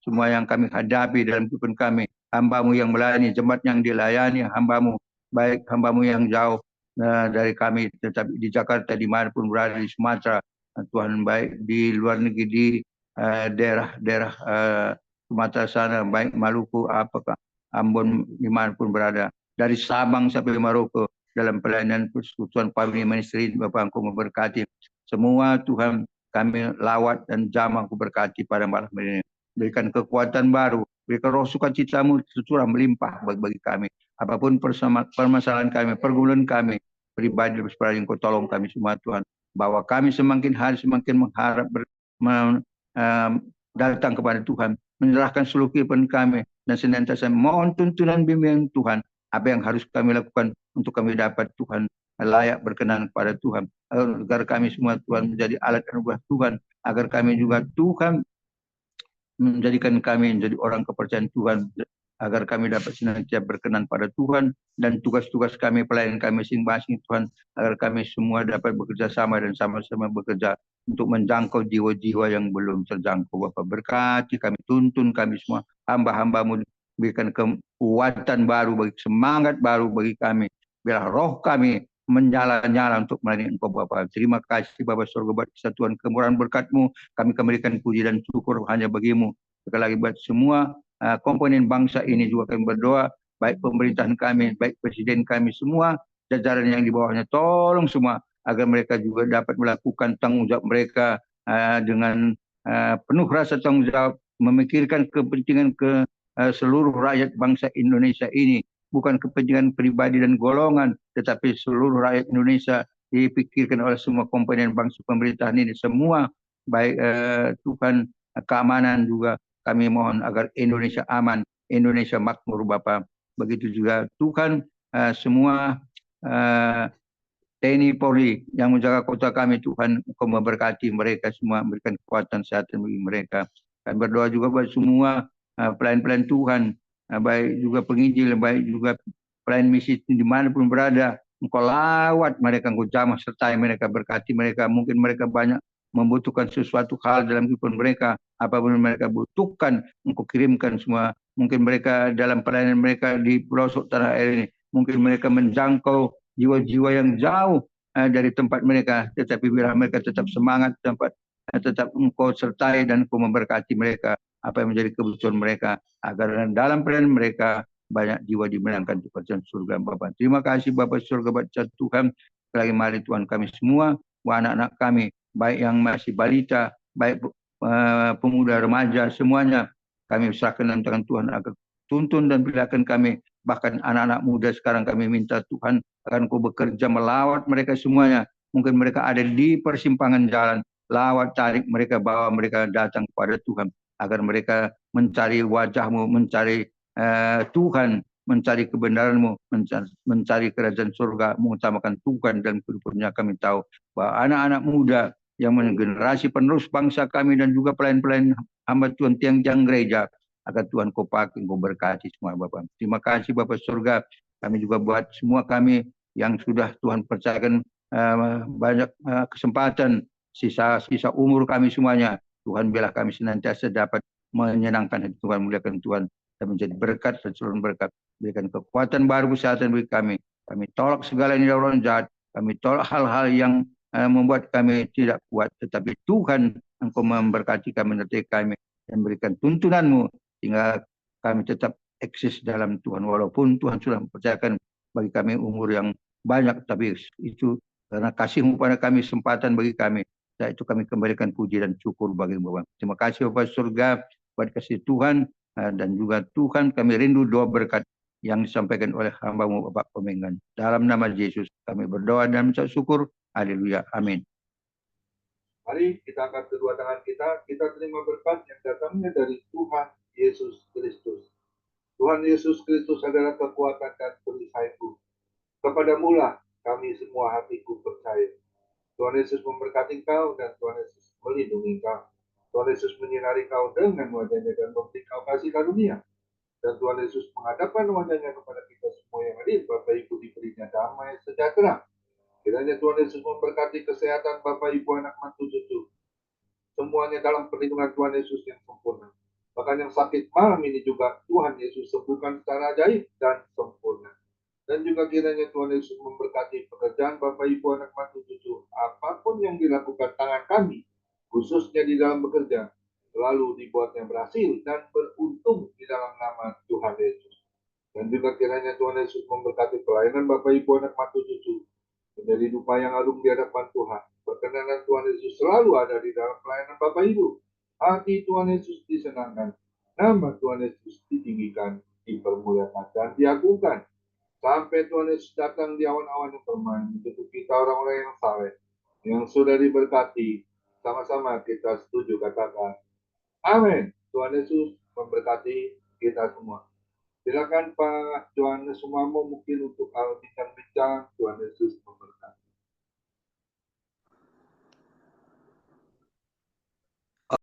semua yang kami hadapi dalam kehidupan kami. Hamba-Mu yang melayani, jemaat yang dilayani, hamba-Mu, baik hamba-Mu yang jauh dari kami, tetapi di Jakarta, dimanapun berada, di Sumatera, Tuhan, baik di luar negeri, di daerah-daerah Sumatera sana, baik Maluku, apakah Ambon, dimanapun berada, dari Sabang sampai Maroko, dalam pelayanan Persekutuan Family Ministry, Bapak Engkau memberkati semua. Tuhan, kami lawat dan jamah Engkau berkati pada malam ini. Berikan kekuatan baru, berikan roh sukacita-Mu tercurah melimpah bagi kami. Apapun permasalahan kami, pergumulan kami, pribadi dan pribadi, Engkau tolong kami semua Tuhan. Bahwa kami semakin hari semakin mengharap datang kepada Tuhan, menyerahkan seluruh kehidupan kami, dan senantiasa mohon tuntunan bimbingan Tuhan, apa yang harus kami lakukan untuk kami dapat Tuhan layak berkenan kepada Tuhan, agar kami semua Tuhan menjadi alat anugerah Tuhan, agar kami juga Tuhan menjadikan kami menjadi orang kepercayaan Tuhan, agar kami dapat senantiasa berkenan pada Tuhan, dan tugas-tugas kami, pelayanan kami masing-masing Tuhan, agar kami semua dapat bekerja sama dan sama-sama bekerja untuk menjangkau jiwa-jiwa yang belum terjangkau. Bapa, berkati kami, tuntun kami semua, hamba-hamba-Mu, berikan kekuatan baru, bagi semangat baru bagi kami, biarlah roh kami menyala-nyala untuk melayani Engkau Bapa. Terima kasih Bapa Surga buat kesatuan kemurahan berkat-Mu. Kami memberikan puji dan syukur hanya bagi-Mu. Sekali lagi buat semua komponen bangsa ini juga kami berdoa, baik pemerintahan kami, baik presiden kami, semua jajaran yang di bawahnya, tolong semua agar mereka juga dapat melakukan tanggung jawab mereka dengan penuh rasa tanggung jawab, memikirkan kepentingan seluruh rakyat bangsa Indonesia ini, bukan kepentingan pribadi dan golongan, tetapi seluruh rakyat Indonesia dipikirkan oleh semua komponen bangsa pemerintahan ini semua, baik Tuhan, keamanan juga kami mohon agar Indonesia aman, Indonesia makmur Bapa. Begitu juga Tuhan, semua TNI Polri yang menjaga kota kami, Tuhan Engkau memberkati mereka semua, memberikan kekuatan kesehatan bagi mereka. Kami berdoa juga buat semua pelayan-pelayan Tuhan, baik juga penginjil, baik juga pelayan misi dimanapun berada. Engkau lawat mereka, Engkau jamah sertai mereka, berkati mereka. Mungkin mereka banyak membutuhkan sesuatu hal dalam kehidupan mereka, apapun mereka butuhkan, Engkau kirimkan semua. Mungkin mereka dalam pelayanan mereka di pelosok tanah air ini, mungkin mereka menjangkau jiwa-jiwa yang jauh dari tempat mereka, tetapi biarlah mereka tetap semangat, tetap Engkau sertai dan Engkau memberkati mereka apa yang menjadi kebutuhan mereka, agar dalam pelayanan mereka banyak jiwa dimenangkan di kerajaan surga Bapa. Terima kasih Bapa surga baca Tuhan, lagi mari Tuhan kami semua, anak-anak kami, baik yang masih balita, baik pemuda remaja, semuanya kami serahkan dalam tangan Tuhan agar tuntun dan pilihkan kami, bahkan anak-anak muda sekarang kami minta Tuhan akan Kau bekerja melawat mereka semuanya. Mungkin mereka ada di persimpangan jalan, lawat tarik mereka, bawa mereka datang kepada Tuhan, agar mereka mencari wajah-Mu, mencari Tuhan, mencari kebenaran-Mu, mencari kerajaan surga, mengutamakan Tuhan dan kehidupannya. Kami tahu bahwa anak-anak muda yang generasi penerus bangsa kami dan juga pelayan-pelayan hamba Tuhan, tiang-tiang gereja, agar Tuhan Kau pakai, Kau berkati semua Bapak. Terima kasih Bapak surga. Kami juga buat semua kami yang sudah Tuhan percayakan banyak kesempatan, sisa umur kami semuanya. Tuhan biarlah kami senantiasa dapat menyenangkan hati Tuhan, muliakan Tuhan, dan menjadi berkat dan seluruh berkat. Berikan kekuatan baru, kesehatan bagi kami. Kami tolak segala nilai orang jahat. Kami tolak hal-hal yang membuat kami tidak kuat. Tetapi Tuhan, Engkau memberkati kami, menyertai kami, dan berikan tuntunan-Mu, sehingga kami tetap eksis dalam Tuhan. Walaupun Tuhan sudah mempercayakan bagi kami umur yang banyak, tapi itu karena kasih-Mu pada kami, kesempatan bagi kami. Setelah itu kami kembalikan puji dan syukur bagi Bapak. Terima kasih Bapak surga, buat kasih Tuhan, dan juga Tuhan kami rindu doa berkat yang disampaikan oleh hamba-Mu Bapak Pemengan. Dalam nama Yesus kami berdoa dan mengucap syukur. Haleluya. Amin. Mari kita angkat kedua tangan kita terima berkat yang datangnya dari Tuhan Yesus Kristus. Tuhan Yesus Kristus adalah kekuatan dan perisaiku. Kepadamu lah kami semua hatiku percaya. Tuhan Yesus memberkati kau dan Tuhan Yesus melindungi kau. Tuhan Yesus menyinari kau dengan wajahnya dan memberi kau kasih karunia. Dan Tuhan Yesus menghadapkan wajahnya kepada kita semua yang hadir. Bapak Ibu diberinya damai sejahtera. Kiranya Tuhan Yesus memberkati kesehatan Bapak Ibu, anak mantu cucu. Semuanya dalam perlindungan Tuhan Yesus yang sempurna. Bahkan yang sakit malam ini juga Tuhan Yesus sembuhkan secara ajaib dan sempurna. Dan juga kiranya Tuhan Yesus memberkati pekerjaan Bapak Ibu anak mantu cucu. Apapun yang dilakukan tangan kami, khususnya di dalam bekerja, selalu dibuatnya berhasil dan beruntung di dalam nama Tuhan Yesus. Dan juga kiranya Tuhan Yesus memberkati pelayanan Bapak Ibu anak mantu cucu, menjadi dupa yang agung di hadapan Tuhan. Perkenanan Tuhan Yesus selalu ada di dalam pelayanan Bapak Ibu. Hati Tuhan Yesus disenangkan. Nama Tuhan Yesus ditinggikan, dipermuliakan, dan diagungkan. Sampai Tuhan Yesus datang di awan-awan yang bermain, untuk kita orang-orang yang saleh, yang sudah diberkati. Sama-sama kita setuju katakan, amin. Tuhan Yesus memberkati kita semua. Silakan Pak Johannes Sumamo mungkin untuk bincang-bincang